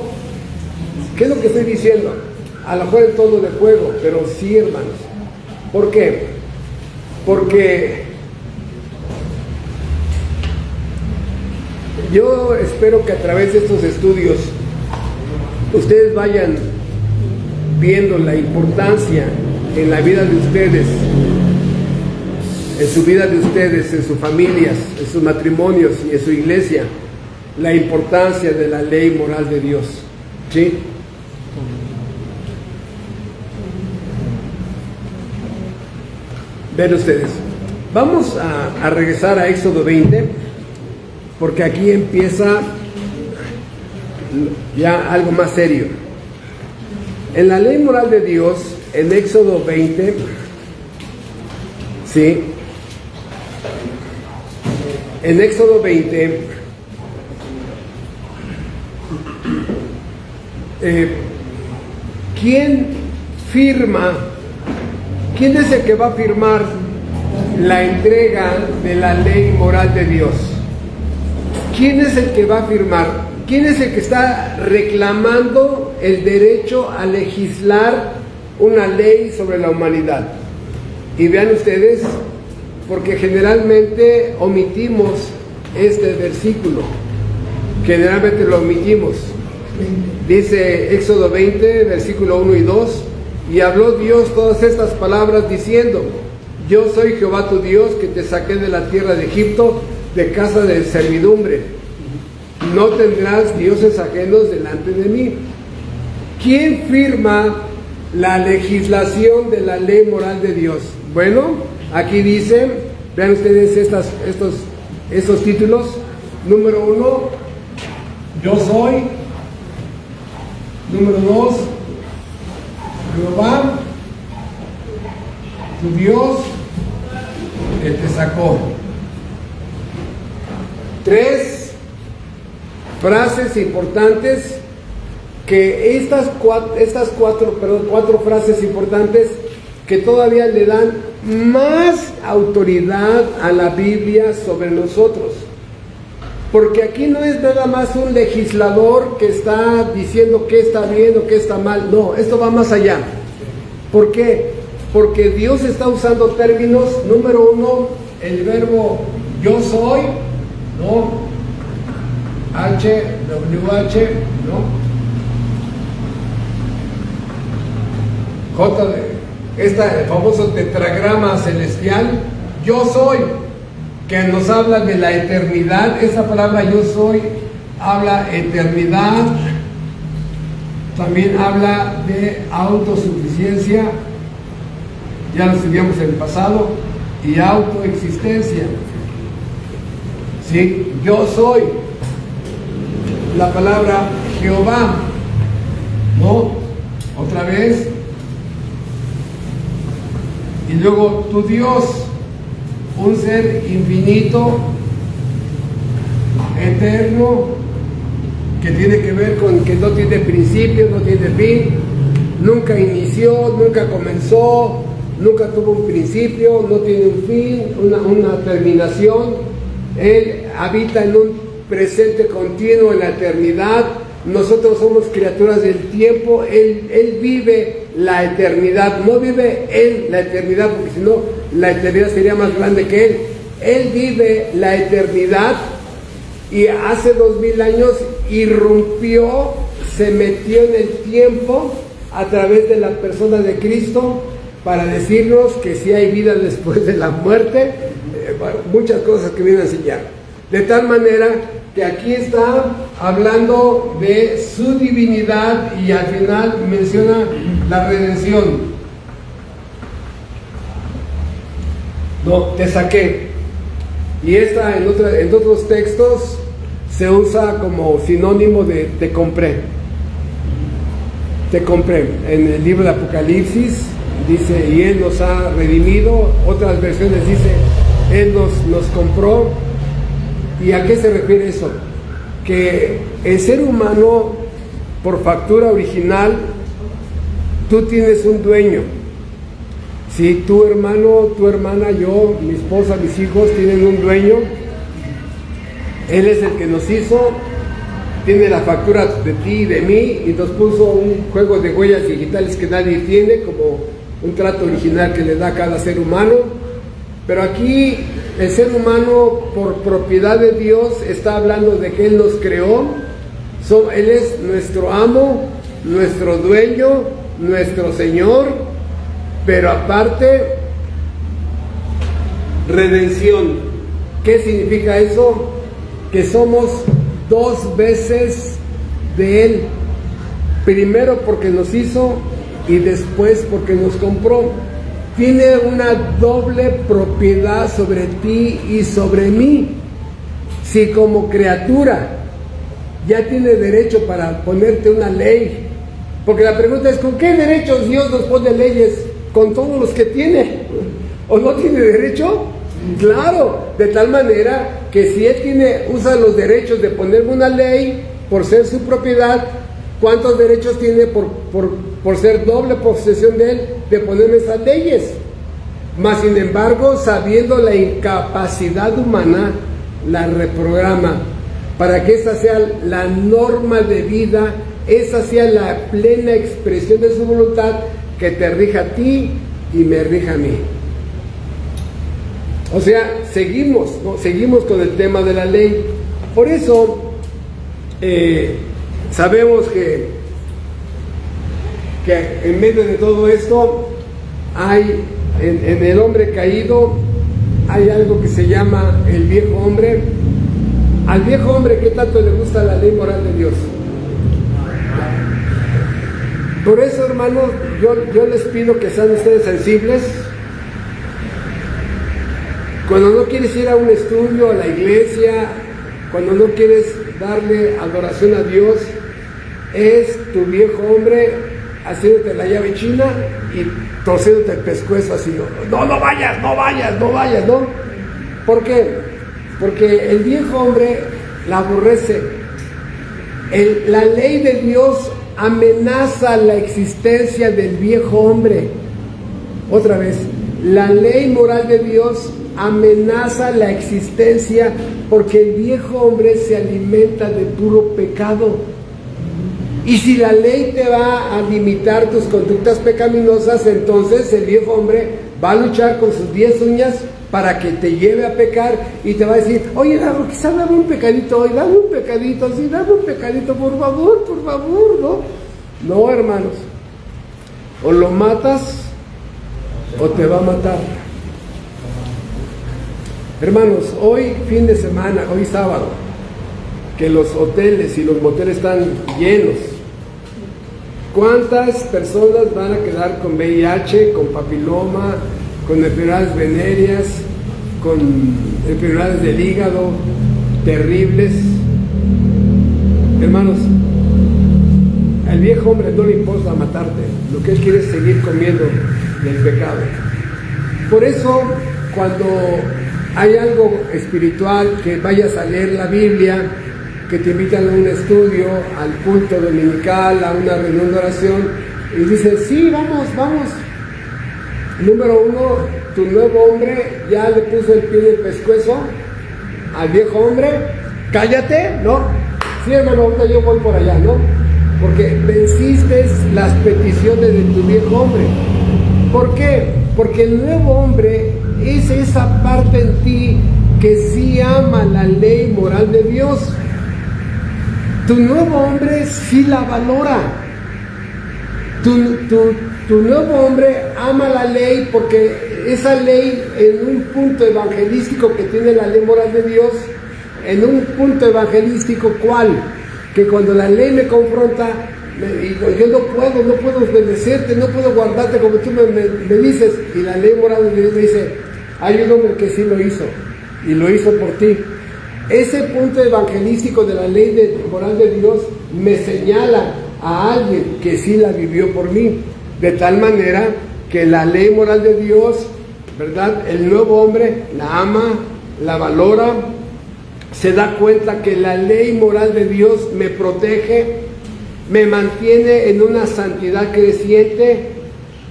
[SPEAKER 1] ¿Qué es lo que estoy diciendo? A lo mejor en tono de juego, pero sí, hermanos. ¿Por qué? Porque yo espero que a través de estos estudios ustedes vayan viendo la importancia en la vida de ustedes, en su vida de ustedes, en sus familias, en sus matrimonios y en su iglesia, la importancia de la ley moral de Dios. ¿Sí? Ven ustedes. Vamos a regresar a Éxodo 20, porque aquí empieza ya algo más serio. En la ley moral de Dios, en Éxodo 20, ¿sí? En Éxodo 20, ¿quién es el que va a firmar la entrega de la ley moral de Dios? ¿Quién es el que va a firmar? ¿Quién es el que está reclamando el derecho a legislar una ley sobre la humanidad? Y vean ustedes, porque generalmente omitimos este versículo. Generalmente lo omitimos. Dice Éxodo 20, versículo 1 y 2, y habló Dios todas estas palabras diciendo: yo soy Jehová tu Dios, que te saqué de la tierra de Egipto, de casa de servidumbre. No tendrás dioses ajenos delante de mí. ¿Quién firma la legislación de la ley moral de Dios? Bueno, aquí dice, vean ustedes estos títulos. Número 1, yo soy. Número 2, Jehová, tu Dios, que te sacó. 3 frases importantes, que estas cuatro frases importantes que todavía le dan más autoridad a la Biblia sobre nosotros. Porque aquí no es nada más un legislador que está diciendo qué está bien o qué está mal. No, esto va más allá. ¿Por qué? Porque Dios está usando términos. Número 1, el verbo yo soy, ¿no? WH, ¿no? Este famoso tetragrama celestial, yo soy, que nos habla de la eternidad. Esa palabra yo soy habla eternidad, también habla de autosuficiencia, ya lo estudiamos en el pasado, y autoexistencia. ¿Sí? Yo soy, la palabra Jehová, ¿no? Otra vez, y luego tu Dios, un ser infinito, eterno, que tiene que ver con que no tiene principio, no tiene fin, nunca inició, nunca comenzó, nunca tuvo un principio, no tiene un fin, una terminación. Él habita en un presente continuo en la eternidad. Nosotros somos criaturas del tiempo. Él vive la eternidad, no vive Él la eternidad, porque si no, la eternidad sería más grande que Él. Él vive la eternidad, y hace 2000 años irrumpió, se metió en el tiempo a través de la persona de Cristo para decirnos que si hay vida después de la muerte. muchas cosas que viene a enseñar. De tal manera que aquí está hablando de su divinidad y al final menciona la redención. No, te saqué. Y esta en otros textos se usa como sinónimo de te compré. Te compré. En el libro de Apocalipsis dice, y Él nos ha redimido. Otras versiones dice, Él nos compró. ¿Y a qué se refiere eso? Que el ser humano, por factura original, tú tienes un dueño. Si tu hermano, tu hermana, yo, mi esposa, mis hijos tienen un dueño, Él es el que nos hizo, tiene la factura de ti y de mí, y nos puso un juego de huellas digitales que nadie tiene, como un trato original que le da a cada ser humano. Pero aquí el ser humano, por propiedad de Dios, está hablando de que Él nos creó. Él es nuestro amo, nuestro dueño, nuestro Señor. Pero aparte, redención. ¿Qué significa eso? Que somos dos veces de Él. Primero porque nos hizo y después porque nos compró. Tiene una doble propiedad sobre ti y sobre mí. Si como criatura ya tiene derecho para ponerte una ley, porque la pregunta es, ¿con qué derechos Dios nos pone leyes? ¿Con todos los que tiene? ¿O no tiene derecho? Claro, de tal manera que si Él usa los derechos de ponerme una ley por ser su propiedad, ¿cuántos derechos tiene por ser doble posesión de Él de ponerme esas leyes? Mas sin embargo, sabiendo la incapacidad humana, la reprograma para que esa sea la norma de vida, esa sea la plena expresión de su voluntad, que te rija a ti y me rija a mí. O sea, seguimos con el tema de la ley. Por eso sabemos que en medio de todo esto hay en el hombre caído hay algo que se llama el viejo hombre. Al viejo hombre, ¿qué tanto le gusta la ley moral de Dios? Por eso, hermanos, yo les pido que sean ustedes sensibles. Cuando no quieres ir a un estudio, a la iglesia, cuando no quieres darle adoración a Dios, es tu viejo hombre haciéndote la llave china y torciéndote el pescuezo así. No vayas, ¿no? ¿Por qué? Porque el viejo hombre la aborrece. La ley de Dios amenaza la existencia del viejo hombre. Otra vez, la ley moral de Dios amenaza la existencia porque el viejo hombre se alimenta de puro pecado. Y si la ley te va a limitar tus conductas pecaminosas, entonces el viejo hombre va a luchar con sus 10 uñas para que te lleve a pecar y te va a decir, oye, quizá dame un pecadito hoy, dame un pecadito, por favor, ¿no? No, hermanos, o lo matas o te va a matar. Hermanos, hoy fin de semana, hoy sábado, que los hoteles y los moteles están llenos, ¿cuántas personas van a quedar con VIH, con papiloma, con enfermedades venéreas, con enfermedades del hígado terribles? Hermanos, al viejo hombre no le importa matarte, lo que él quiere es seguir comiendo del pecado. Por eso, cuando hay algo espiritual, que vayas a leer la Biblia, que te invitan a un estudio, al culto dominical, a una reunión de oración, y dices, sí, vamos. Número 1, tu nuevo hombre ya le puso el pie en el pescuezo al viejo hombre. Cállate, ¿no? Sí, hermano, ahorita yo voy por allá, ¿no? Porque venciste las peticiones de tu viejo hombre. ¿Por qué? Porque el nuevo hombre es esa parte en ti que sí ama la ley moral de Dios. Tu nuevo hombre sí la valora. Tu nuevo hombre ama la ley porque esa ley en un punto evangelístico que tiene la ley moral de Dios, en un punto evangelístico, ¿cuál? Que cuando la ley me confronta, yo no puedo obedecerte, no puedo guardarte como tú me dices, y la ley moral de Dios me dice, hay un hombre que sí lo hizo, y lo hizo por ti. Ese punto evangelístico de la ley moral de Dios me señala a alguien que sí la vivió por mí, de tal manera que la ley moral de Dios, ¿verdad? El nuevo hombre la ama, la valora, se da cuenta que la ley moral de Dios me protege, me mantiene en una santidad creciente,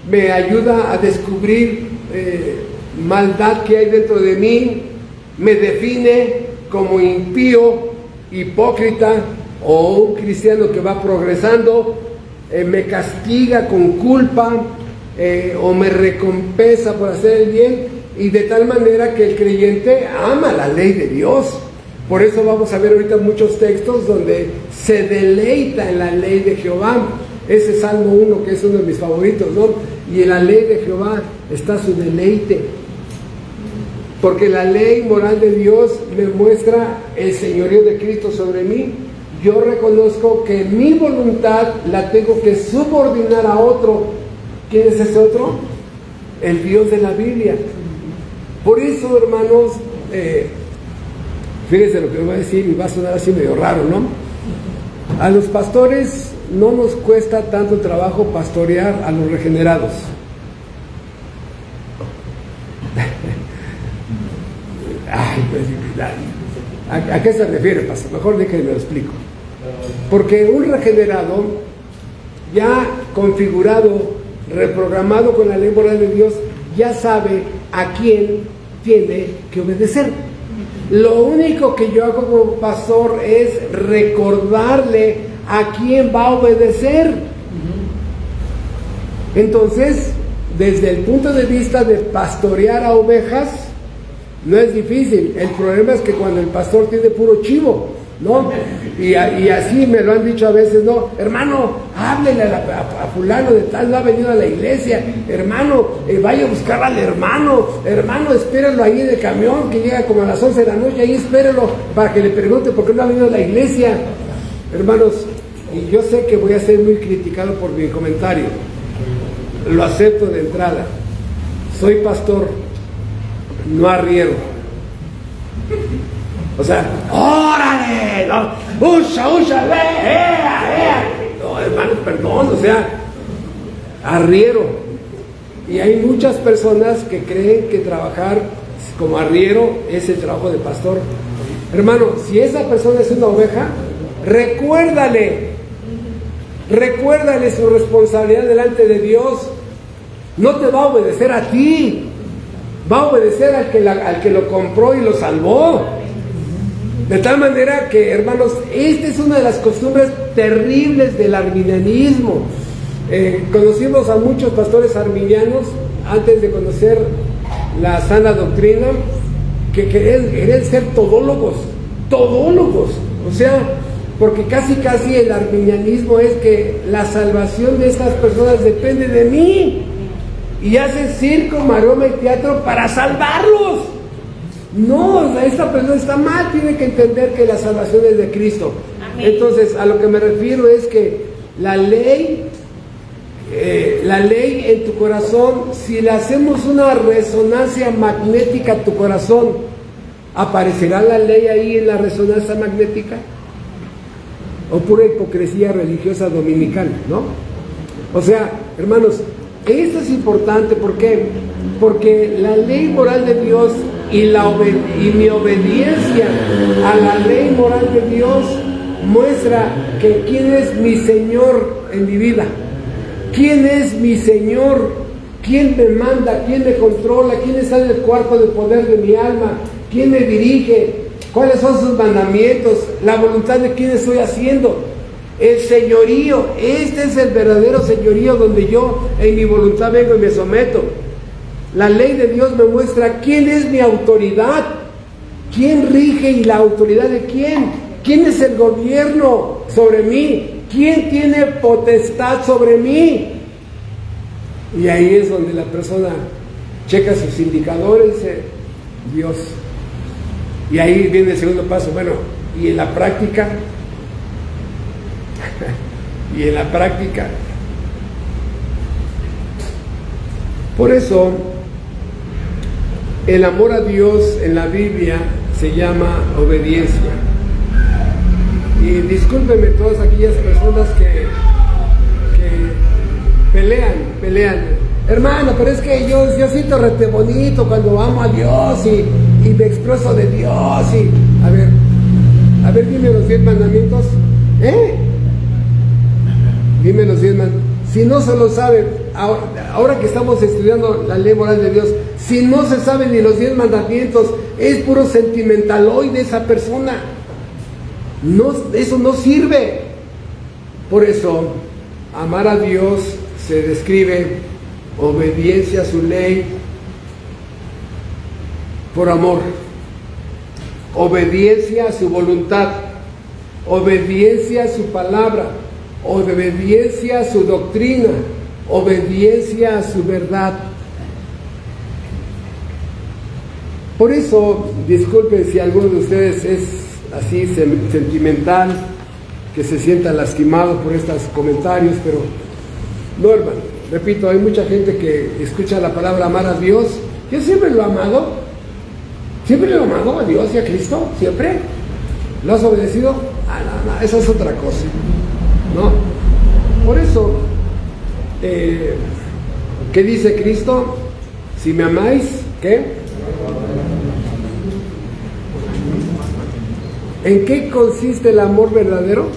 [SPEAKER 1] me ayuda a descubrir maldad que hay dentro de mí, me define como impío, hipócrita o un cristiano que va progresando, me castiga con culpa o me recompensa por hacer el bien, y de tal manera que el creyente ama la ley de Dios. Por eso vamos a ver ahorita muchos textos donde se deleita en la ley de Jehová. Ese Salmo 1 que es uno de mis favoritos, ¿no? Y en la ley de Jehová está su deleite. Porque la ley moral de Dios me muestra el señorío de Cristo sobre mí. Yo reconozco que mi voluntad la tengo que subordinar a otro. ¿Quién es ese otro? El Dios de la Biblia. Por eso, hermanos, fíjense lo que voy a decir y va a sonar así medio raro, ¿no? A los pastores no nos cuesta tanto trabajo pastorear a los regenerados. Ay, pues, ¿a qué se refiere, pastor? Mejor déjenme lo explico. Porque un regenerado ya configurado, reprogramado con la ley moral de Dios, ya sabe a quién tiene que obedecer. Lo único que yo hago como pastor es recordarle a quién va a obedecer. Entonces, desde el punto de vista de pastorear a ovejas, no es difícil. El problema es que cuando el pastor tiene puro chivo, ¿no? Y así me lo han dicho a veces, ¿no? Hermano, háblele a fulano de tal, no ha venido a la iglesia. Hermano, vaya a buscar al hermano. Hermano, espérenlo ahí en el camión que llega como a las 11 de la noche. Ahí espérenlo para que le pregunte por qué no ha venido a la iglesia. Hermanos, y yo sé que voy a ser muy criticado por mi comentario. Lo acepto de entrada. Soy pastor, no arriero. O sea, ¡órale! No, ¡usha, ve! No, hermano, perdón, o sea, arriero. Y hay muchas personas que creen que trabajar como arriero es el trabajo de pastor. Hermano, si esa persona es una oveja, recuérdale su responsabilidad delante de Dios. No te va a obedecer a ti, va a obedecer al que lo compró y lo salvó. De tal manera que, hermanos, esta es una de las costumbres terribles del arminianismo. Conocimos a muchos pastores arminianos antes de conocer la sana doctrina, que querían ser todólogos, o sea, porque casi el arminianismo es que la salvación de estas personas depende de mí, y hacen circo, maroma y teatro para salvarlos. No, esta persona está mal, tiene que entender que la salvación es de Cristo. Amén. Entonces, a lo que me refiero es que la ley en tu corazón, si le hacemos una resonancia magnética a tu corazón, ¿aparecerá la ley ahí en la resonancia magnética? O pura hipocresía religiosa dominical, ¿no? O sea, hermanos, esto es importante. ¿Por qué? Porque la ley moral de Dios y mi obediencia a la ley moral de Dios muestra que quién es mi Señor en mi vida, quién es mi Señor, quién me manda, quién me controla, quién está en el cuarto de poder de mi alma, quién me dirige, cuáles son sus mandamientos, la voluntad de quién estoy haciendo. El señorío, este es el verdadero señorío donde yo en mi voluntad vengo y me someto. La ley de Dios me muestra quién es mi autoridad, quién rige y la autoridad de quién es el gobierno sobre mí, quién tiene potestad sobre mí. Y ahí es donde la persona checa sus indicadores, dice Dios. Y ahí viene el segundo paso. Bueno, ¿y en la práctica? Y en la práctica. Por eso, el amor a Dios en la Biblia se llama obediencia. Y discúlpenme todas aquellas personas que pelean. Hermano, pero es que yo siento rete bonito cuando amo a Dios y me expreso de Dios. Y a ver, dime los 10 mandamientos. Dime los 10 mandamientos. Si no se lo saben, ahora que estamos estudiando la ley moral de Dios, si no se saben ni los 10 mandamientos, es puro sentimentaloide esa persona. No, eso no sirve. Por eso, amar a Dios se describe obediencia a su ley por amor, obediencia a su voluntad, obediencia a su palabra, obediencia a su doctrina, obediencia a su verdad. Por eso, disculpen si alguno de ustedes es así sentimental, que se sienta lastimado por estos comentarios, pero no, hermano, repito, hay mucha gente que escucha la palabra amar a Dios. Yo siempre lo he amado a Dios y a Cristo, siempre. ¿Lo has obedecido? No, esa es otra cosa, ¿no? Por eso, ¿qué dice Cristo? Si me amáis, ¿qué? ¿En qué consiste el amor verdadero?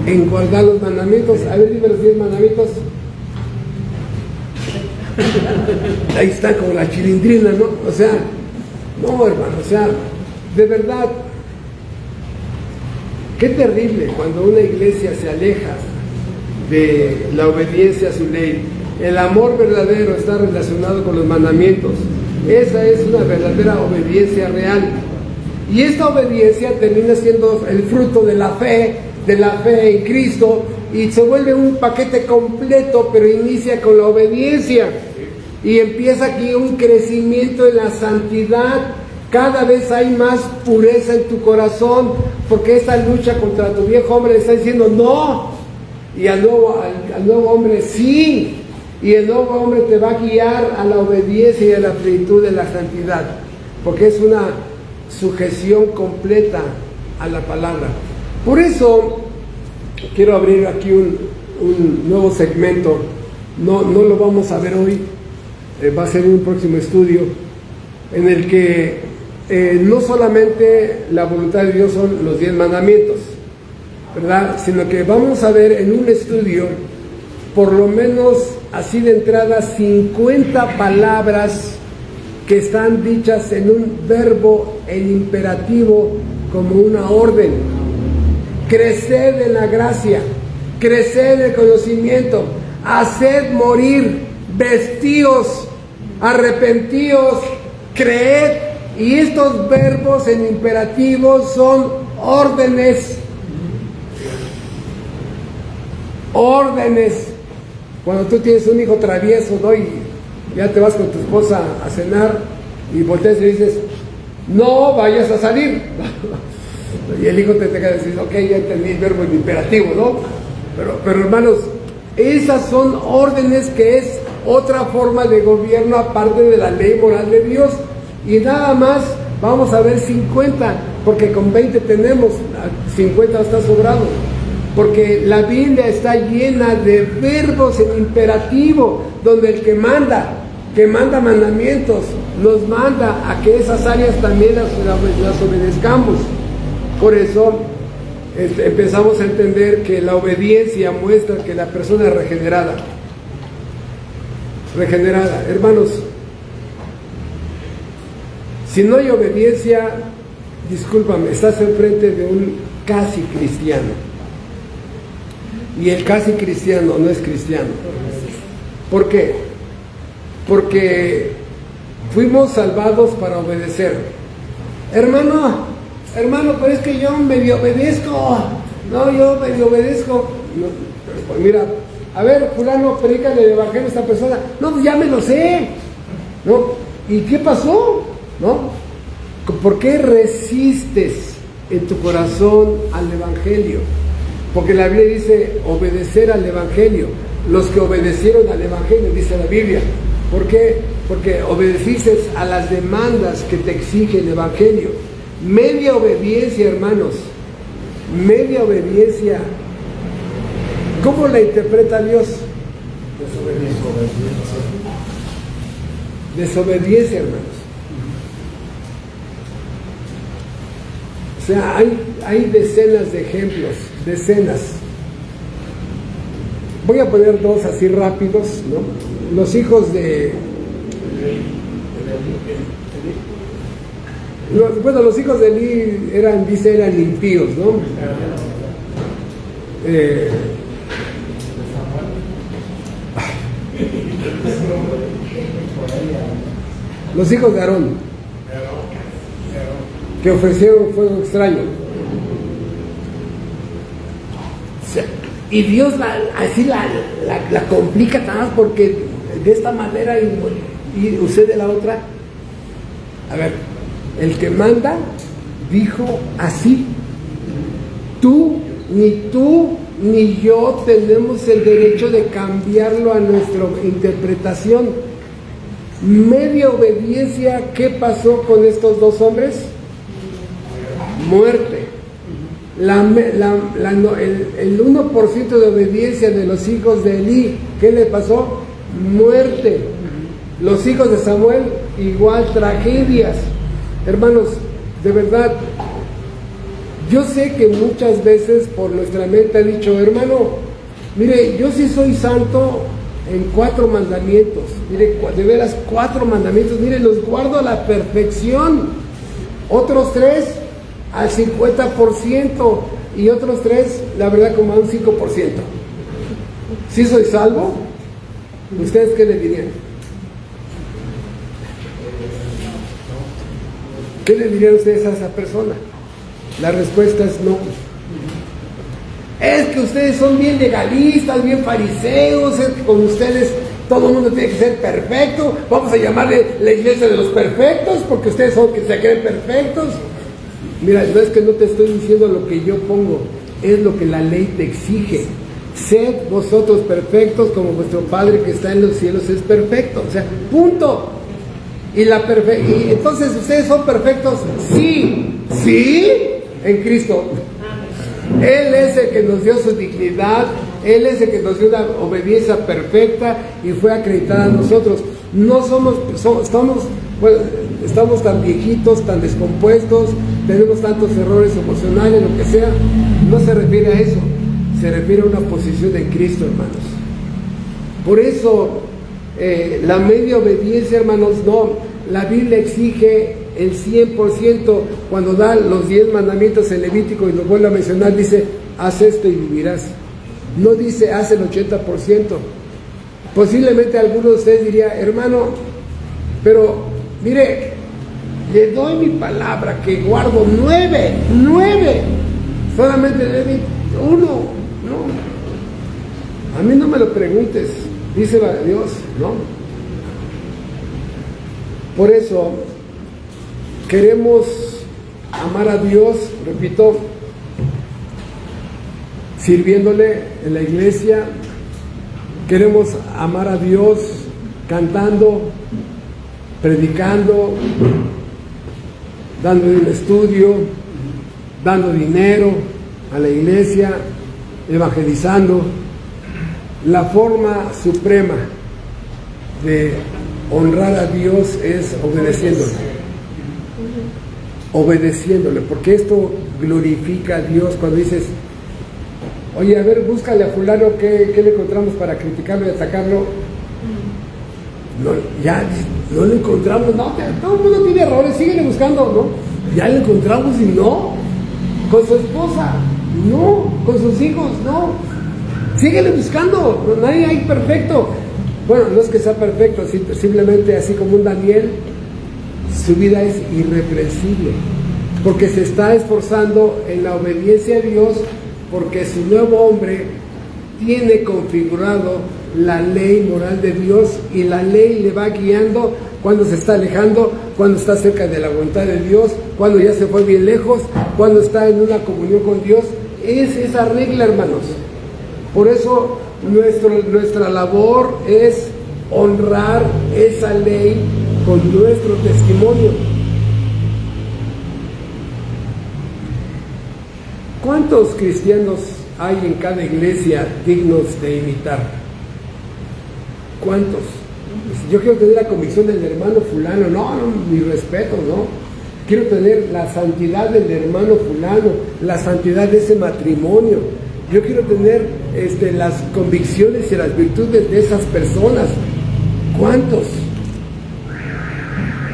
[SPEAKER 1] En guardar los mandamientos. A ver, dime los 10 mandamientos. Ahí está como la chilindrina, ¿no? O sea, no, hermano, o sea, de verdad, qué terrible cuando una iglesia se aleja de la obediencia a su ley. El amor verdadero está relacionado con los mandamientos. Esa es una verdadera obediencia real. Y esta obediencia termina siendo el fruto de la fe en Cristo, y se vuelve un paquete completo, pero inicia con la obediencia. Y empieza aquí un crecimiento en la santidad. Cada vez hay más pureza en tu corazón, porque esta lucha contra tu viejo hombre le está diciendo no, y al nuevo hombre sí. Y el nuevo hombre te va a guiar a la obediencia y a la plenitud de la santidad, porque es una sujeción completa a la palabra. Por eso quiero abrir aquí un nuevo segmento. No lo vamos a ver hoy, va a ser un próximo estudio, en el que no solamente la voluntad de Dios son los 10 mandamientos, ¿verdad? Sino que vamos a ver en un estudio, por lo menos así de entrada, 50 palabras que están dichas en un verbo en imperativo como una orden. Creced en la gracia, creced en el conocimiento, haced morir, vestíos, arrepentíos, creed. Y estos verbos en imperativo son órdenes. Órdenes. Cuando tú tienes un hijo travieso, ¿no? Y ya te vas con tu esposa a cenar y volteas y dices, no vayas a salir. Y el hijo te deja de decir, ok, ya entendí el verbo en imperativo, ¿no? Pero hermanos, esas son órdenes, que es otra forma de gobierno aparte de la ley moral de Dios. Y nada más vamos a ver 50, porque con 20 tenemos, 50 está sobrado. Porque la Biblia está llena de verbos en imperativo, donde el que manda mandamientos, nos manda a que esas áreas también las obedezcamos. Por eso empezamos a entender que la obediencia muestra que la persona es regenerada. Hermanos, si no hay obediencia, discúlpame, estás enfrente de un casi cristiano. Y el casi cristiano no es cristiano. ¿Por qué? Porque fuimos salvados para obedecer. Hermano, pero es que yo medio obedezco. No, yo medio obedezco. No, pues mira, a ver, fulano, predícale el evangelio a esta persona. No, pues ya me lo sé, ¿no? ¿Y qué pasó? ¿No? ¿Por qué resistes en tu corazón al evangelio? Porque la Biblia dice obedecer al evangelio. Los que obedecieron al evangelio, dice la Biblia. ¿Por qué? Porque obedeciste a las demandas que te exige el evangelio. Media obediencia, hermanos. Media obediencia. ¿Cómo la interpreta Dios? Desobediencia, hermanos. O sea, hay decenas de ejemplos, decenas. Voy a poner dos así rápidos, ¿no? Los hijos de... los hijos de Eli eran impíos, ¿no? Los hijos de Aarón, que ofrecieron fuego extraño. Y Dios la complica tan más porque de esta manera y usted de la otra. A ver, el que manda dijo así: tú ni yo tenemos el derecho de cambiarlo a nuestra interpretación. Media obediencia. ¿Qué pasó con estos dos hombres? Muerte. El 1% de obediencia de los hijos de Elí, ¿qué le pasó? Muerte. Los hijos de Samuel, igual, tragedias. Hermanos, de verdad, yo sé que muchas veces por nuestra mente ha dicho: hermano, mire, yo sí soy santo en 4 mandamientos, mire, de veras 4 mandamientos, mire, los guardo a la perfección. Otros 3 al 50% y otros 3, la verdad, como a un 5%. ¿Sí soy salvo? ¿Ustedes qué le dirían? ¿Qué le dirían ustedes a esa persona? La respuesta es no. Es que ustedes son bien legalistas, bien fariseos, es que con ustedes todo el mundo tiene que ser perfecto, vamos a llamarle la iglesia de los perfectos porque ustedes son que se creen perfectos. Mira, no es que no te estoy diciendo lo que yo pongo, es lo que la ley te exige. Sed vosotros perfectos como vuestro Padre que está en los cielos es perfecto. O sea, punto. Y entonces, ¿ustedes son perfectos? Sí, en Cristo. Él es el que nos dio su dignidad, Él es el que nos dio una obediencia perfecta y fue acreditada a nosotros. No estamos tan viejitos, tan descompuestos, tenemos tantos errores emocionales, lo que sea. No se refiere a eso, se refiere a una posición en Cristo, hermanos. Por eso, la media obediencia, hermanos, no. La Biblia exige el 100%. Cuando da los 10 mandamientos en Levítico y los vuelve a mencionar, dice: haz esto y vivirás. No dice: haz el 80%. Posiblemente alguno de ustedes diría: hermano, pero mire, le doy mi palabra que guardo 9, solamente le doy 1. No, a mí no me lo preguntes, dice Dios, ¿no? Por eso queremos amar a Dios, repito, sirviéndole en la iglesia. Queremos amar a Dios cantando, predicando, dando un estudio, dando dinero a la iglesia, evangelizando. La forma suprema de honrar a Dios es obedeciéndole, porque esto glorifica a Dios. Cuando dices: oye, a ver, búscale a fulano qué le encontramos para criticarlo y atacarlo. No, ya no lo encontramos, no, todo el mundo tiene errores, síguele buscando, ¿no? Ya lo encontramos y no, con su esposa, no, con sus hijos, no, síguele buscando, no, nadie hay perfecto. Bueno, no es que sea perfecto, simplemente así como un Daniel, su vida es irreprensible, porque se está esforzando en la obediencia a Dios, porque su nuevo hombre tiene configurado la ley moral de Dios, y la ley le va guiando cuando se está alejando, cuando está cerca de la voluntad de Dios, cuando ya se fue bien lejos, cuando está en una comunión con Dios. Es esa regla, hermanos. Por eso nuestra labor es honrar esa ley con nuestro testimonio. ¿Cuántos cristianos hay en cada iglesia dignos de imitar? ¿Cuántos? Yo quiero tener la convicción del hermano fulano, no, mi respeto, no. Quiero tener la santidad del hermano fulano, la santidad de ese matrimonio. Yo quiero tener las convicciones y las virtudes de esas personas. ¿Cuántos?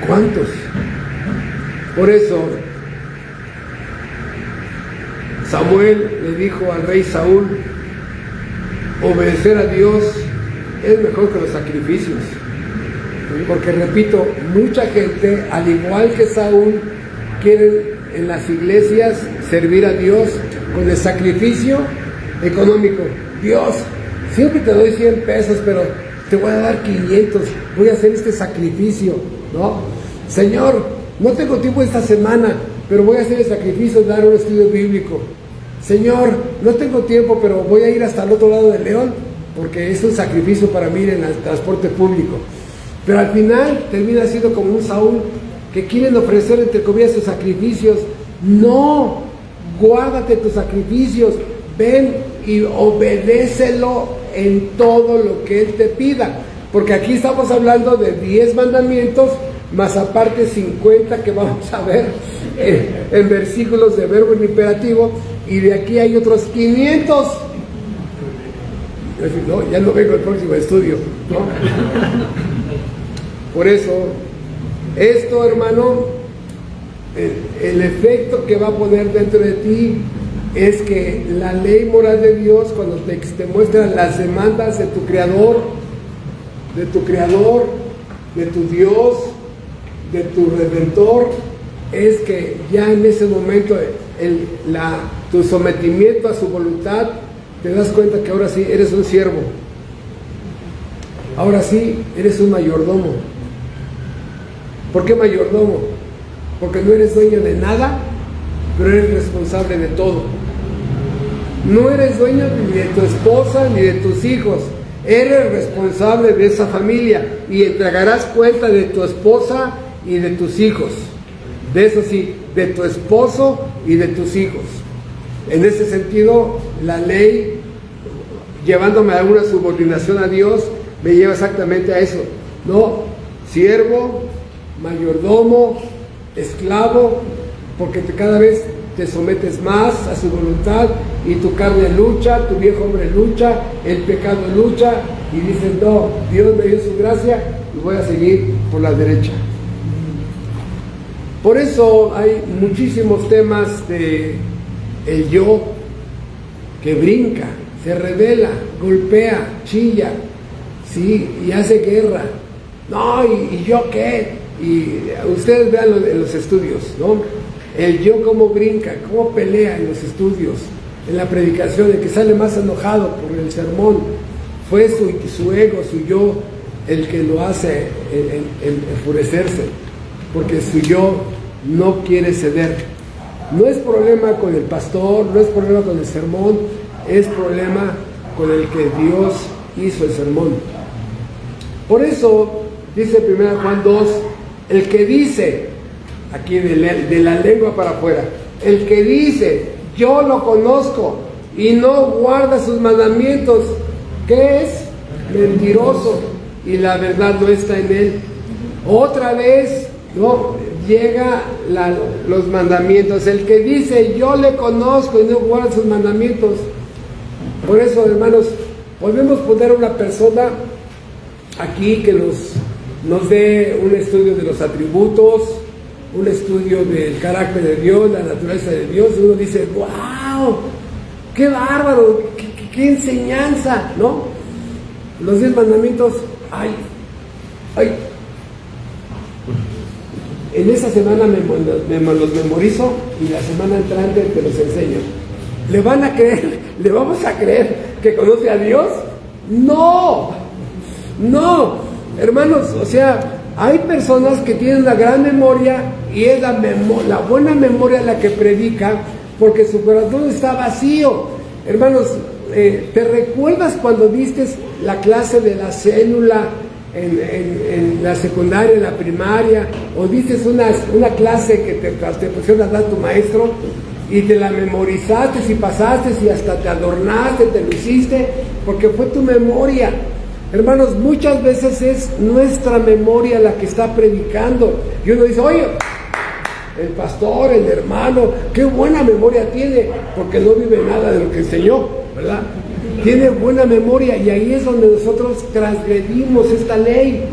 [SPEAKER 1] ¿Cuántos? Por eso Samuel le dijo al rey Saúl: obedecer a Dios es mejor que los sacrificios. Porque, repito, mucha gente, al igual que Saúl, quiere en las iglesias servir a Dios con el sacrificio económico. Dios, siempre te doy 100 pesos, pero te voy a dar 500, voy a hacer este sacrificio, ¿no? Señor, no tengo tiempo esta semana, pero voy a hacer el sacrificio de dar un estudio bíblico. Señor, no tengo tiempo, pero voy a ir hasta el otro lado de León, porque es un sacrificio para mí en el transporte público. Pero al final termina siendo como un Saúl, que quieren ofrecer, entre comillas, sus sacrificios. No, guárdate tus sacrificios, ven y obedécelo en todo lo que Él te pida. Porque aquí estamos hablando de 10 mandamientos, más aparte 50 que vamos a ver en versículos de verbo en imperativo, y de aquí hay otros 500. No, ya no vengo al próximo estudio, ¿no? Por eso, esto, hermano, el efecto que va a poner dentro de ti es que la ley moral de Dios, cuando te muestra las demandas de tu Creador, de tu Dios, de tu Redentor, es que ya en ese momento tu sometimiento a su voluntad, te das cuenta que ahora sí eres un siervo, ahora sí eres un mayordomo. ¿Por qué mayordomo? Porque no eres dueño de nada, pero eres responsable de todo. No eres dueño ni de tu esposa ni de tus hijos, eres responsable de esa familia, y entregarás cuenta de tu esposa y de tus hijos. De eso sí, de tu esposo y de tus hijos. En ese sentido, la ley, llevándome a una subordinación a Dios, me lleva exactamente a eso, ¿no? Siervo, mayordomo, esclavo, porque cada vez te sometes más a su voluntad, y tu carne lucha, tu viejo hombre lucha, el pecado lucha, y dices: no, Dios me dio su gracia y voy a seguir por la derecha. Por eso hay muchísimos temas de el yo que brinca, se rebela, golpea, chilla, sí, y hace guerra. No, ¿y yo qué? Y ustedes vean en los estudios, ¿no? El yo cómo brinca, cómo pelea en los estudios, en la predicación, el que sale más enojado por el sermón, fue su ego, su yo, el que lo hace enfurecerse, porque su yo no quiere ceder. No es problema con el pastor, no es problema con el sermón, es problema con el que Dios hizo el sermón. Por eso dice 1 Juan 2, el que dice, aquí de la lengua para afuera, el que dice: yo lo conozco, y no guarda sus mandamientos, ¿qué es? Mentiroso, y la verdad no está en él. Otra vez, no llega los mandamientos. El que dice: yo le conozco, y no guarda sus mandamientos. Por eso, hermanos, podemos poner una persona aquí que nos dé un estudio de los atributos, un estudio del carácter de Dios, la naturaleza de Dios, y uno dice: ¡wow! ¡Qué bárbaro! ¡Qué enseñanza! ¿No? Los 10 mandamientos, ¡ay! En esa semana los memorizo, y la semana entrante te los enseño. ¿Le van a creer? ¿Le vamos a creer que conoce a Dios? No, hermanos, o sea, hay personas que tienen una gran memoria y es la buena memoria la que predica porque su corazón está vacío. Hermanos, ¿te recuerdas cuando diste la clase de la célula en la secundaria, en la primaria, o diste una clase que te pusieron a dar tu maestro y te la memorizaste y pasaste y hasta te adornaste, te lo hiciste, porque fue tu memoria? Hermanos, muchas veces es nuestra memoria la que está predicando y uno dice, oye, el pastor, el hermano, qué buena memoria tiene, porque no vive nada de lo que enseñó, ¿verdad? Tiene buena memoria, y ahí es donde nosotros transgredimos esta ley,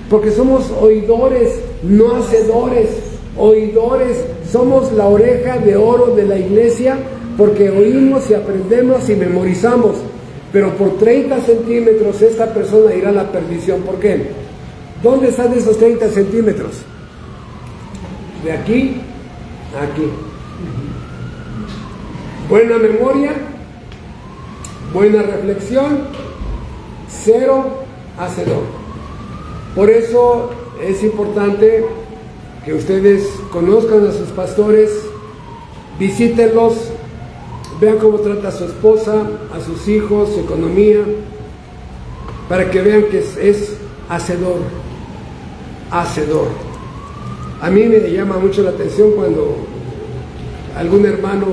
[SPEAKER 1] porque somos oidores, no hacedores. Oidores, somos la oreja de oro de la iglesia, porque oímos y aprendemos y memorizamos, pero por 30 centímetros esta persona irá a la perdición. ¿Por qué? ¿Dónde están esos 30 centímetros? De aquí a aquí. Buena memoria, buena reflexión, cero hacedor. Por eso es importante que ustedes conozcan a sus pastores, visítenlos, vean cómo trata a su esposa, a sus hijos, su economía, para que vean que es hacedor. A mí me llama mucho la atención cuando algún hermano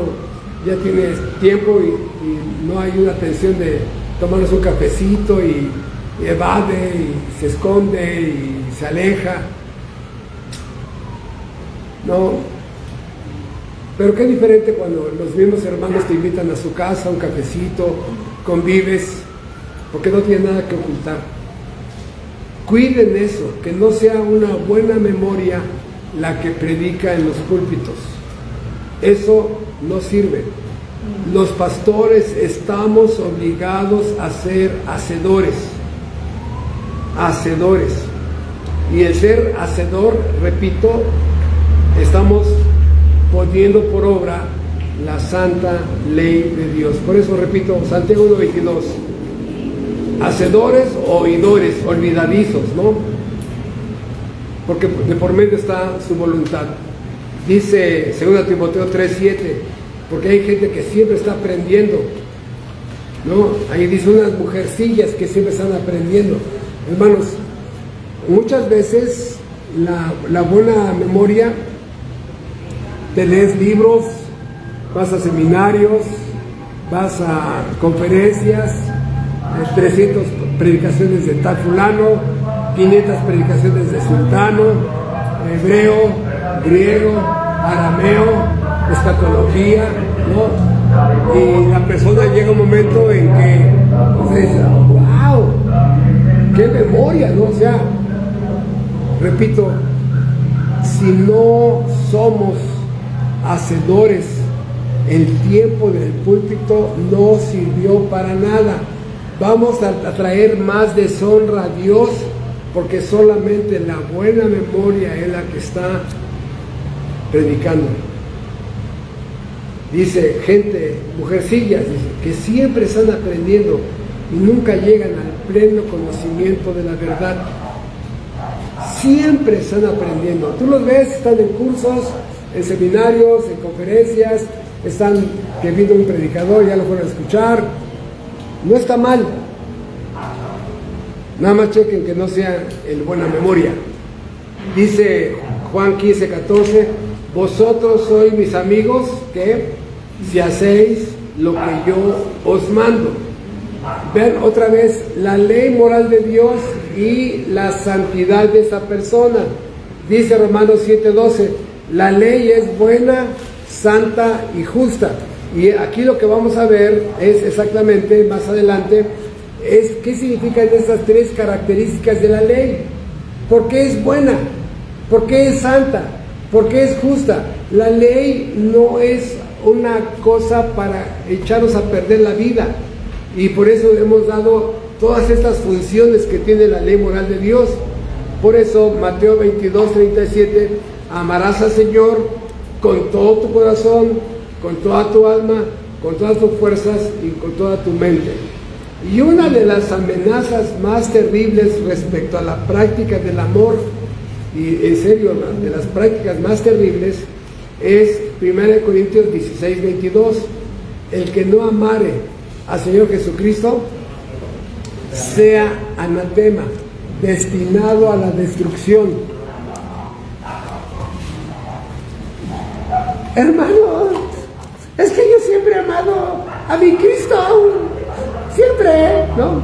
[SPEAKER 1] ya tiene tiempo y no hay una atención de tomarnos un cafecito y evade y se esconde y se aleja. No, pero qué diferente cuando los mismos hermanos te invitan a su casa, un cafecito, convives, porque no tiene nada que ocultar. Cuiden eso, que no sea una buena memoria la que predica en los púlpitos. Eso no sirve. Los pastores estamos obligados a ser hacedores. Y el ser hacedor, repito, estamos poniendo por obra la santa ley de Dios. Por eso repito, Santiago 1:22, hacedores o oidores, olvidadizos, ¿no? Porque de por medio está su voluntad. Dice 2 Timoteo 3:7, porque hay gente que siempre está aprendiendo, ¿no? Ahí dice unas mujercillas que siempre están aprendiendo. Hermanos, muchas veces la buena memoria, te lees libros, vas a seminarios, vas a conferencias, 300 predicaciones de tal fulano, 500 predicaciones de sultano, hebreo, griego, arameo, escatología, ¿no? Y la persona llega un momento en que dice, wow, qué memoria, ¿no? O sea, repito, si no somos hacedores, el tiempo del púlpito no sirvió para nada. Vamos a traer más deshonra a Dios, porque solamente la buena memoria es la que está predicando. Dice gente, mujercillas, dice, que siempre están aprendiendo y nunca llegan al pleno conocimiento de la verdad. Siempre están aprendiendo. Tú los ves, están en cursos, en seminarios, en conferencias, están que vino un predicador, ya lo fueron a escuchar. No está mal. Nada más chequen que no sea el buena memoria. Dice Juan 15:14, vosotros sois mis amigos, que si hacéis lo que yo os mando. Vean otra vez la ley moral de Dios y la santidad de esa persona. Dice Romanos 7:12, la ley es buena, santa y justa. Y aquí lo que vamos a ver es exactamente, más adelante, es qué significan estas tres características de la ley. ¿Por qué es buena? ¿Por qué es santa? ¿Por qué es justa? La ley no es una cosa para echarnos a perder la vida. Y por eso hemos dado todas estas funciones que tiene la ley moral de Dios. Por eso Mateo 22:37, amarás al Señor con todo tu corazón, con toda tu alma, con todas tus fuerzas y con toda tu mente. Y una de las amenazas más terribles respecto a la práctica del amor, y en serio, de las prácticas más terribles, es 1 Corintios 16, 22. El que no amare al Señor Jesucristo sea anatema, destinado a la destrucción. Hermano, es que yo siempre he amado a mi Cristo, siempre, ¿no?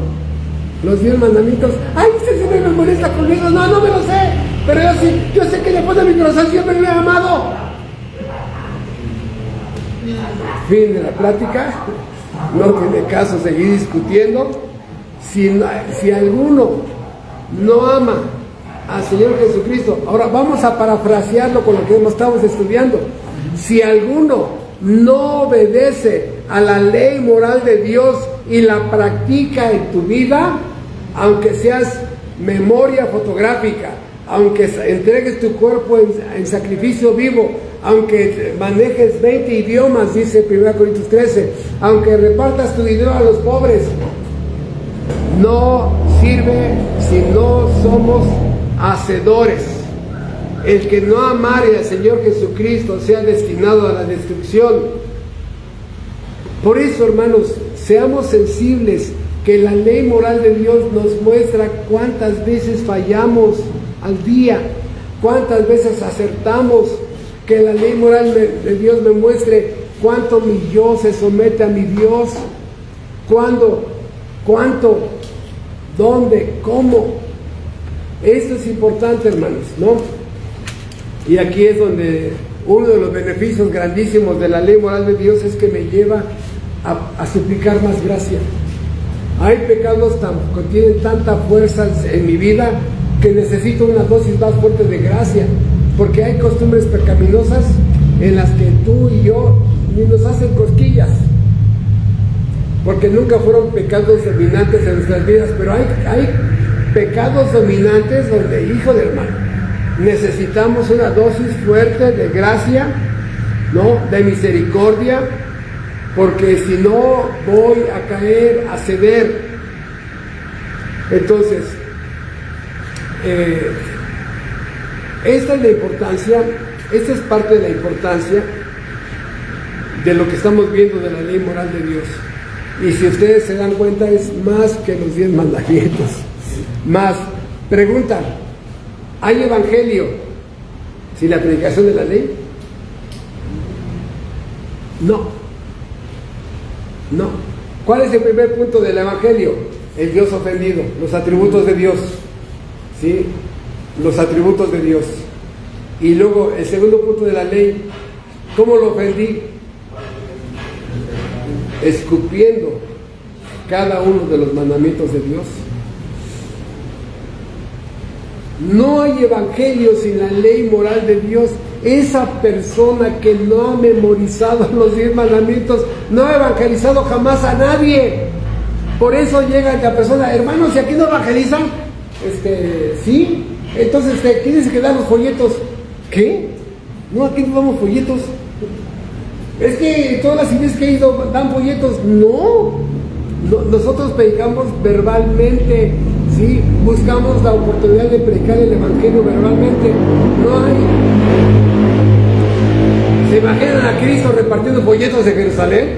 [SPEAKER 1] Los 10 mandamientos. Ay, usted siempre me molesta conmigo. No, no me lo sé, pero yo sé que le pone mi corazón, siempre me ha amado. Fin de la plática. No tiene caso seguir discutiendo. Si alguno no ama al Señor Jesucristo, ahora vamos a parafrasearlo con lo que estamos estudiando. Si alguno no obedece a la ley moral de Dios y la practica en tu vida, aunque seas memoria fotográfica, aunque entregues tu cuerpo en sacrificio vivo, aunque manejes 20 idiomas, dice 1 Corintios 13, aunque repartas tu dinero a los pobres, no sirve si no somos hacedores. El que no amare al Señor Jesucristo sea destinado a la destrucción. Por eso, hermanos, seamos sensibles, que la ley moral de Dios nos muestra cuántas veces fallamos al día, cuántas veces acertamos. Que la ley moral de Dios me muestre cuánto mi yo se somete a mi Dios, cuándo, cuánto, dónde, cómo. Esto es importante, hermanos, ¿no? Y aquí es donde uno de los beneficios grandísimos de la ley moral de Dios es que me lleva a suplicar más gracia. Hay pecados que tienen tanta fuerza en mi vida que necesito una dosis más fuerte de gracia, porque hay costumbres pecaminosas en las que tú y yo ni nos hacen cosquillas, porque nunca fueron pecados dominantes en nuestras vidas, pero hay pecados dominantes donde, hijo de hermano, necesitamos una dosis fuerte de gracia, ¿no? De misericordia, porque si no voy a caer, a ceder. Entonces, esta es la importancia, esta es parte de la importancia de lo que estamos viendo de la ley moral de Dios. Y si ustedes se dan cuenta, es más que los 10 mandamientos. Más. Pregunta: ¿hay evangelio sin la predicación de la ley? No. No. ¿Cuál es el primer punto del evangelio? El Dios ofendido, los atributos de Dios. ¿Sí? Los atributos de Dios. Y luego el segundo punto de la ley: ¿cómo lo ofendí? Escupiendo cada uno de los mandamientos de Dios. No hay evangelio sin la ley moral de Dios. Esa persona que no ha memorizado los 10 mandamientos no ha evangelizado jamás a nadie. Por eso llega la persona: hermanos, ¿y aquí no evangelizan? ¿Sí? Entonces, ¿quién dice que dan los folletos? ¿Qué? No, aquí no damos folletos. Es que todas las iglesias que he ido dan folletos. No, nosotros predicamos verbalmente, ¿sí? Buscamos la oportunidad de predicar el evangelio verbalmente. No hay. ¿Se imaginan a Cristo repartiendo folletos de Jerusalén?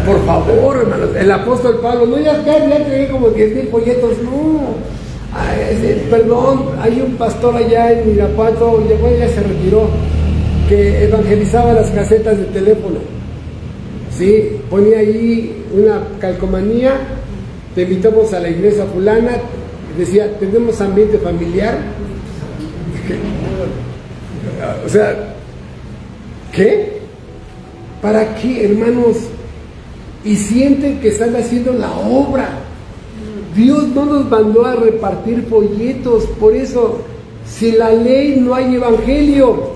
[SPEAKER 1] Por favor, hermanos, el apóstol Pablo, no, ya entregué como 10,000 folletos. No, perdón, hay un pastor allá en Irapuato, ya se retiró, que evangelizaba las casetas de teléfono. Sí, ponía ahí una calcomanía: te invitamos a la iglesia fulana. Decía: tenemos ambiente familiar. O sea, ¿qué? ¿Para qué, hermanos? Y sienten que están haciendo la obra. Dios no nos mandó a repartir folletos. Por eso, sin la ley no hay evangelio.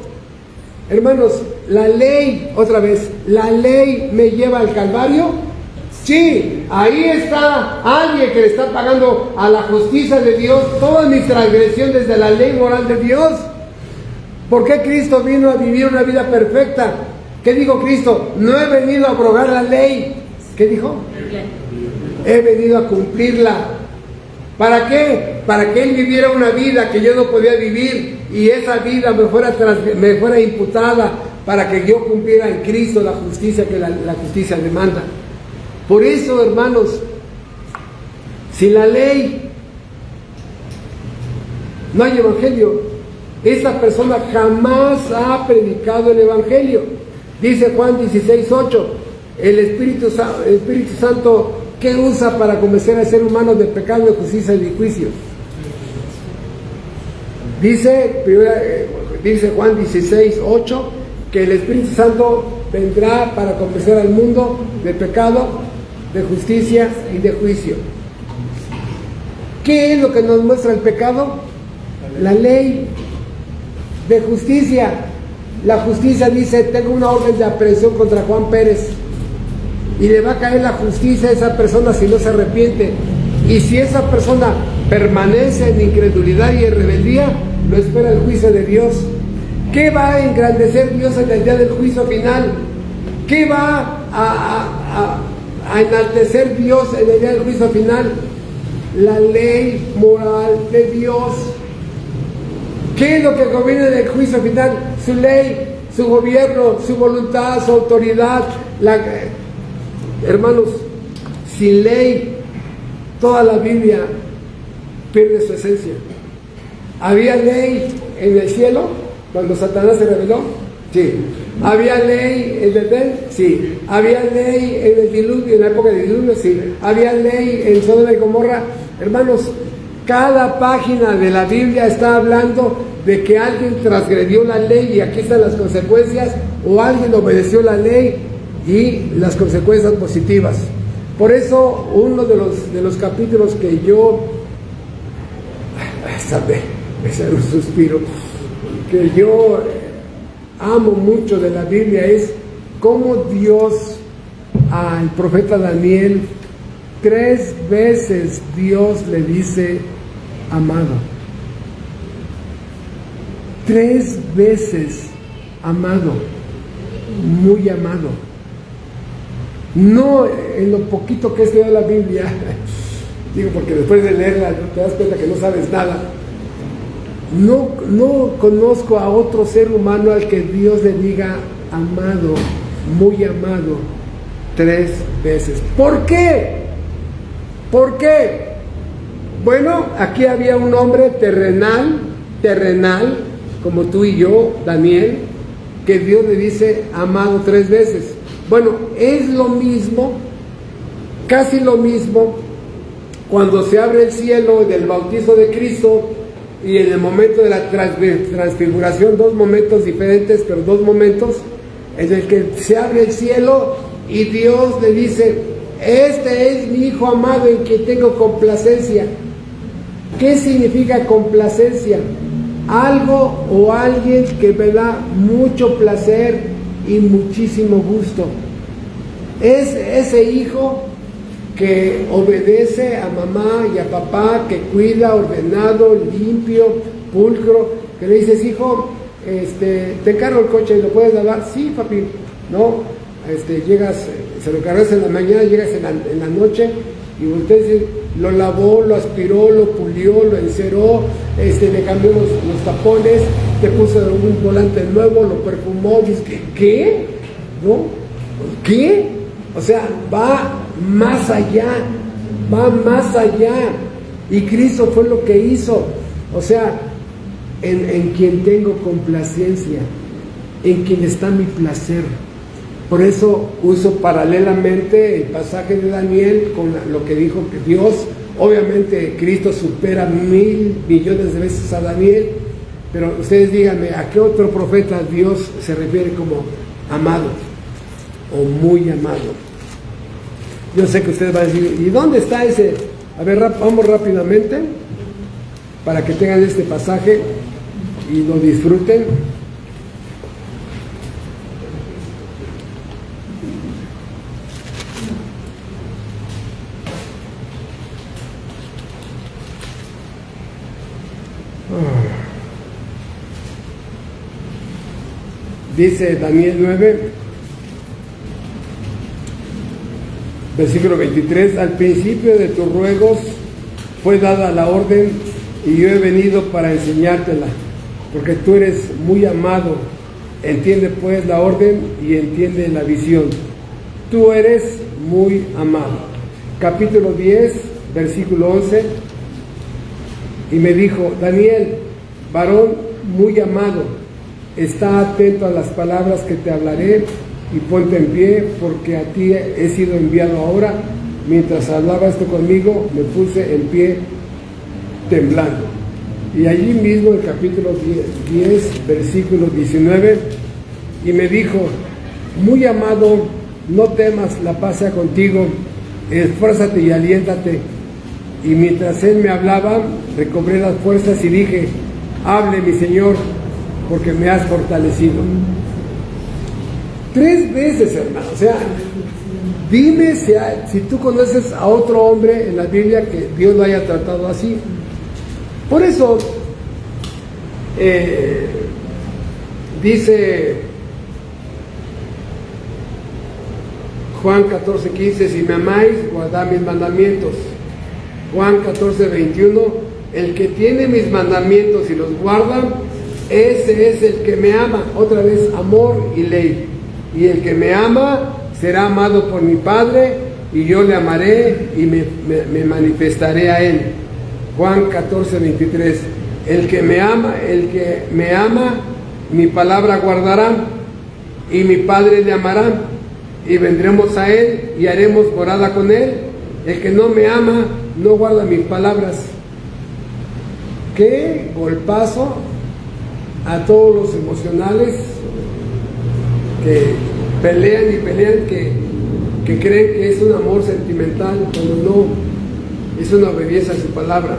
[SPEAKER 1] Hermanos, la ley, otra vez, ¿la ley me lleva al Calvario? Sí, ahí está alguien que le está pagando a la justicia de Dios todas mis transgresiones de la ley moral de Dios. ¿Por qué Cristo vino a vivir una vida perfecta? ¿Qué dijo Cristo? No he venido a abrogar la ley. ¿Qué dijo? He venido a cumplirla. ¿Para qué? Para que Él viviera una vida que yo no podía vivir y esa vida me fuera imputada para que yo cumpliera en Cristo la justicia que la justicia demanda. Por eso, hermanos, sin la ley no hay evangelio. Esa persona jamás ha predicado el evangelio. Dice Juan 16:8, el Espíritu Santo, ¿qué usa para convencer al ser humano de pecado, de justicia y de juicio? Dice Juan 16:8 que el Espíritu Santo vendrá para convencer al mundo de pecado, de justicia y de juicio. ¿Qué es lo que nos muestra el pecado? La ley. De justicia, la justicia dice: tengo una orden de aprehensión contra Juan Pérez y le va a caer la justicia a esa persona si no se arrepiente, y si esa persona permanece en incredulidad y en rebeldía, lo espera el juicio de Dios. ¿Qué va a engrandecer Dios en el día del juicio final? ¿Qué va a enaltecer Dios en el día del juicio final? La ley moral de Dios. ¿Qué es lo que conviene del juicio final? Su ley, su gobierno, su voluntad, su autoridad. Hermanos, sin ley, toda la Biblia pierde su esencia. ¿Había ley en el cielo cuando Satanás se rebeló? Sí. ¿Había ley en Edén? Sí. ¿Había ley en el diluvio, en la época del diluvio? Sí. ¿Había ley en Sodoma y Gomorra? Hermanos, cada página de la Biblia está hablando de que alguien transgredió la ley y aquí están las consecuencias, o alguien obedeció la ley y las consecuencias positivas. Por eso uno de los capítulos que yo me sale un suspiro, que yo amo mucho de la Biblia, es cómo Dios al profeta Daniel 3 veces Dios le dice amado. 3 veces amado, muy amado. No en lo poquito que he estudiado la Biblia, digo porque después de leerla te das cuenta que no sabes nada. No conozco a otro ser humano al que Dios le diga amado, muy amado, 3 veces. ¿Por qué? ¿Por qué? Bueno, aquí había un hombre terrenal, como tú y yo, Daniel, que Dios le dice amado 3 veces. Bueno, es lo mismo, casi lo mismo, cuando se abre el cielo del bautizo de Cristo y en el momento de la transfiguración, 2 momentos diferentes, pero 2 momentos en el que se abre el cielo y Dios le dice: este es mi Hijo amado en quien tengo complacencia. ¿Qué significa complacencia? Algo o alguien que me da mucho placer y muchísimo gusto. Es ese hijo que obedece a mamá y a papá, que cuida, ordenado, limpio, pulcro, que le dices: hijo, te encargo el coche, ¿lo puedes lavar? Sí, papi. No, llegas, se lo cargas en la mañana, llegas en la noche y usted lo lavó, lo aspiró, lo pulió, lo enceró, le cambió los tapones, te puso un volante nuevo, lo perfumó. Dices: ¿qué? ¿No? ¿Qué? O sea, va más allá. Y Cristo fue lo que hizo. O sea, en quien tengo complacencia, en quien está mi placer. Por eso uso paralelamente el pasaje de Daniel con lo que dijo que Dios. Obviamente Cristo supera 1,000 millones de veces a Daniel, pero ustedes díganme, ¿a qué otro profeta Dios se refiere como amado o muy amado? Yo sé que ustedes van a decir: ¿y dónde está ese? A ver, vamos rápidamente para que tengan este pasaje y lo disfruten. Dice Daniel 9, Versículo 23, al principio de tus ruegos fue dada la orden y yo he venido para enseñártela, porque tú eres muy amado. Entiende pues la orden y entiende la visión. Tú eres muy amado. Capítulo 10, versículo 11. Y me dijo: Daniel, varón muy amado, está atento a las palabras que te hablaré y ponte en pie, porque a ti he sido enviado ahora. Mientras hablaba esto conmigo, me puse en pie temblando. Y allí mismo, el capítulo 10, versículo 19, y me dijo: muy amado, no temas, la paz sea contigo, esfuérzate y aliéntate. Y mientras él me hablaba, recobré las fuerzas y dije: hable, mi Señor, porque me has fortalecido. 3 veces, hermano. O sea, dime si tú conoces a otro hombre en la Biblia que Dios lo haya tratado así. Por eso dice Juan 14:15: si me amáis, guardad mis mandamientos. Juan 14:21: el que tiene mis mandamientos y los guarda, ese es el que me ama. Otra vez, amor y ley. Y el que me ama será amado por mi Padre, y yo le amaré y me manifestaré a él. Juan 14:23: el que me ama, mi palabra guardará, y mi Padre le amará, y vendremos a él y haremos morada con él. El que no me ama no guarda mis palabras. Qué golpazo a todos los emocionales que pelean y pelean, que creen que es un amor sentimental, cuando no, es una obediencia a su palabra.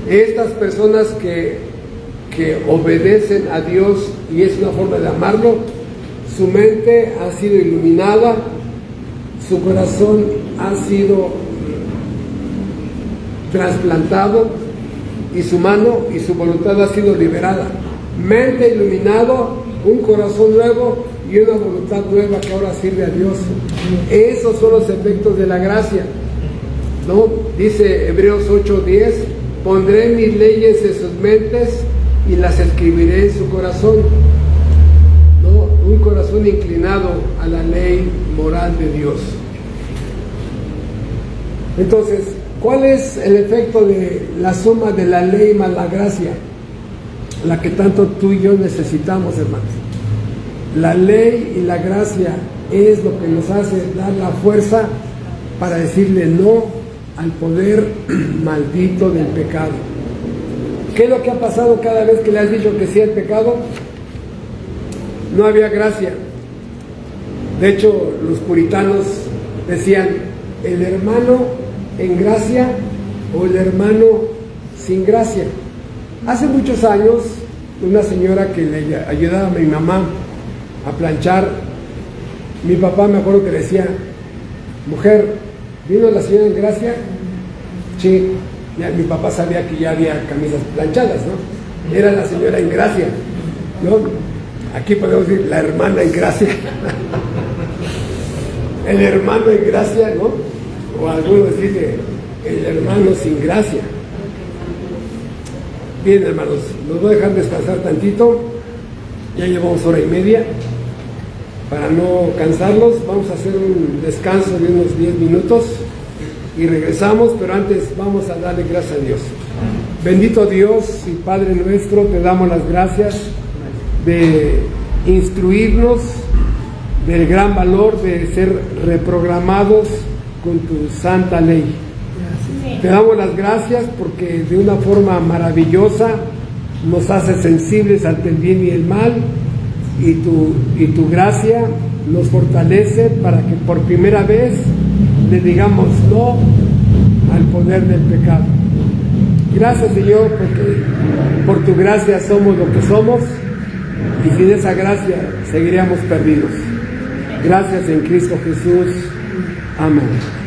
[SPEAKER 1] Estas personas que obedecen a Dios, y es una forma de amarlo, su mente ha sido iluminada, su corazón ha sido trasplantado, y su mano y su voluntad ha sido liberada. Mente iluminado, un corazón nuevo y una voluntad nueva que ahora sirve a Dios. Esos son los efectos de la gracia, ¿no? Dice Hebreos 8:10: pondré mis leyes en sus mentes y las escribiré en su corazón. ¿No? Un corazón inclinado a la ley moral de Dios. Entonces, ¿cuál es el efecto de la suma de la ley más la gracia? La que tanto tú y yo necesitamos, hermanos. La ley y la gracia es lo que nos hace dar la fuerza para decirle no al poder maldito del pecado. ¿Qué es lo que ha pasado cada vez que le has dicho que sí al pecado? No había gracia. De hecho, los puritanos decían: el hermano en gracia o el hermano sin gracia. Hace muchos años, una señora que le ayudaba a mi mamá a planchar, mi papá me acuerdo que decía: mujer, ¿vino la señora en gracia? Sí. Ya, mi papá sabía que ya había camisas planchadas, ¿no? Era la señora en gracia, ¿no? Aquí podemos decir la hermana en gracia. El hermano en gracia, ¿no? O algunos dicen el hermano sin gracia. Bien, hermanos, nos voy a dejar descansar tantito. Ya llevamos 1:30. Para no cansarlos, vamos a hacer un descanso de unos 10 minutos y regresamos, pero antes vamos a darle gracias a Dios. Bendito Dios y Padre nuestro, te damos las gracias de instruirnos del gran valor de ser reprogramados con tu santa ley. Te damos las gracias porque de una forma maravillosa nos hace sensibles ante el bien y el mal, y tu gracia nos fortalece para que por primera vez le digamos no al poder del pecado. Gracias, Señor, porque por tu gracia somos lo que somos, y sin esa gracia seguiríamos perdidos. Gracias en Cristo Jesús. Amén.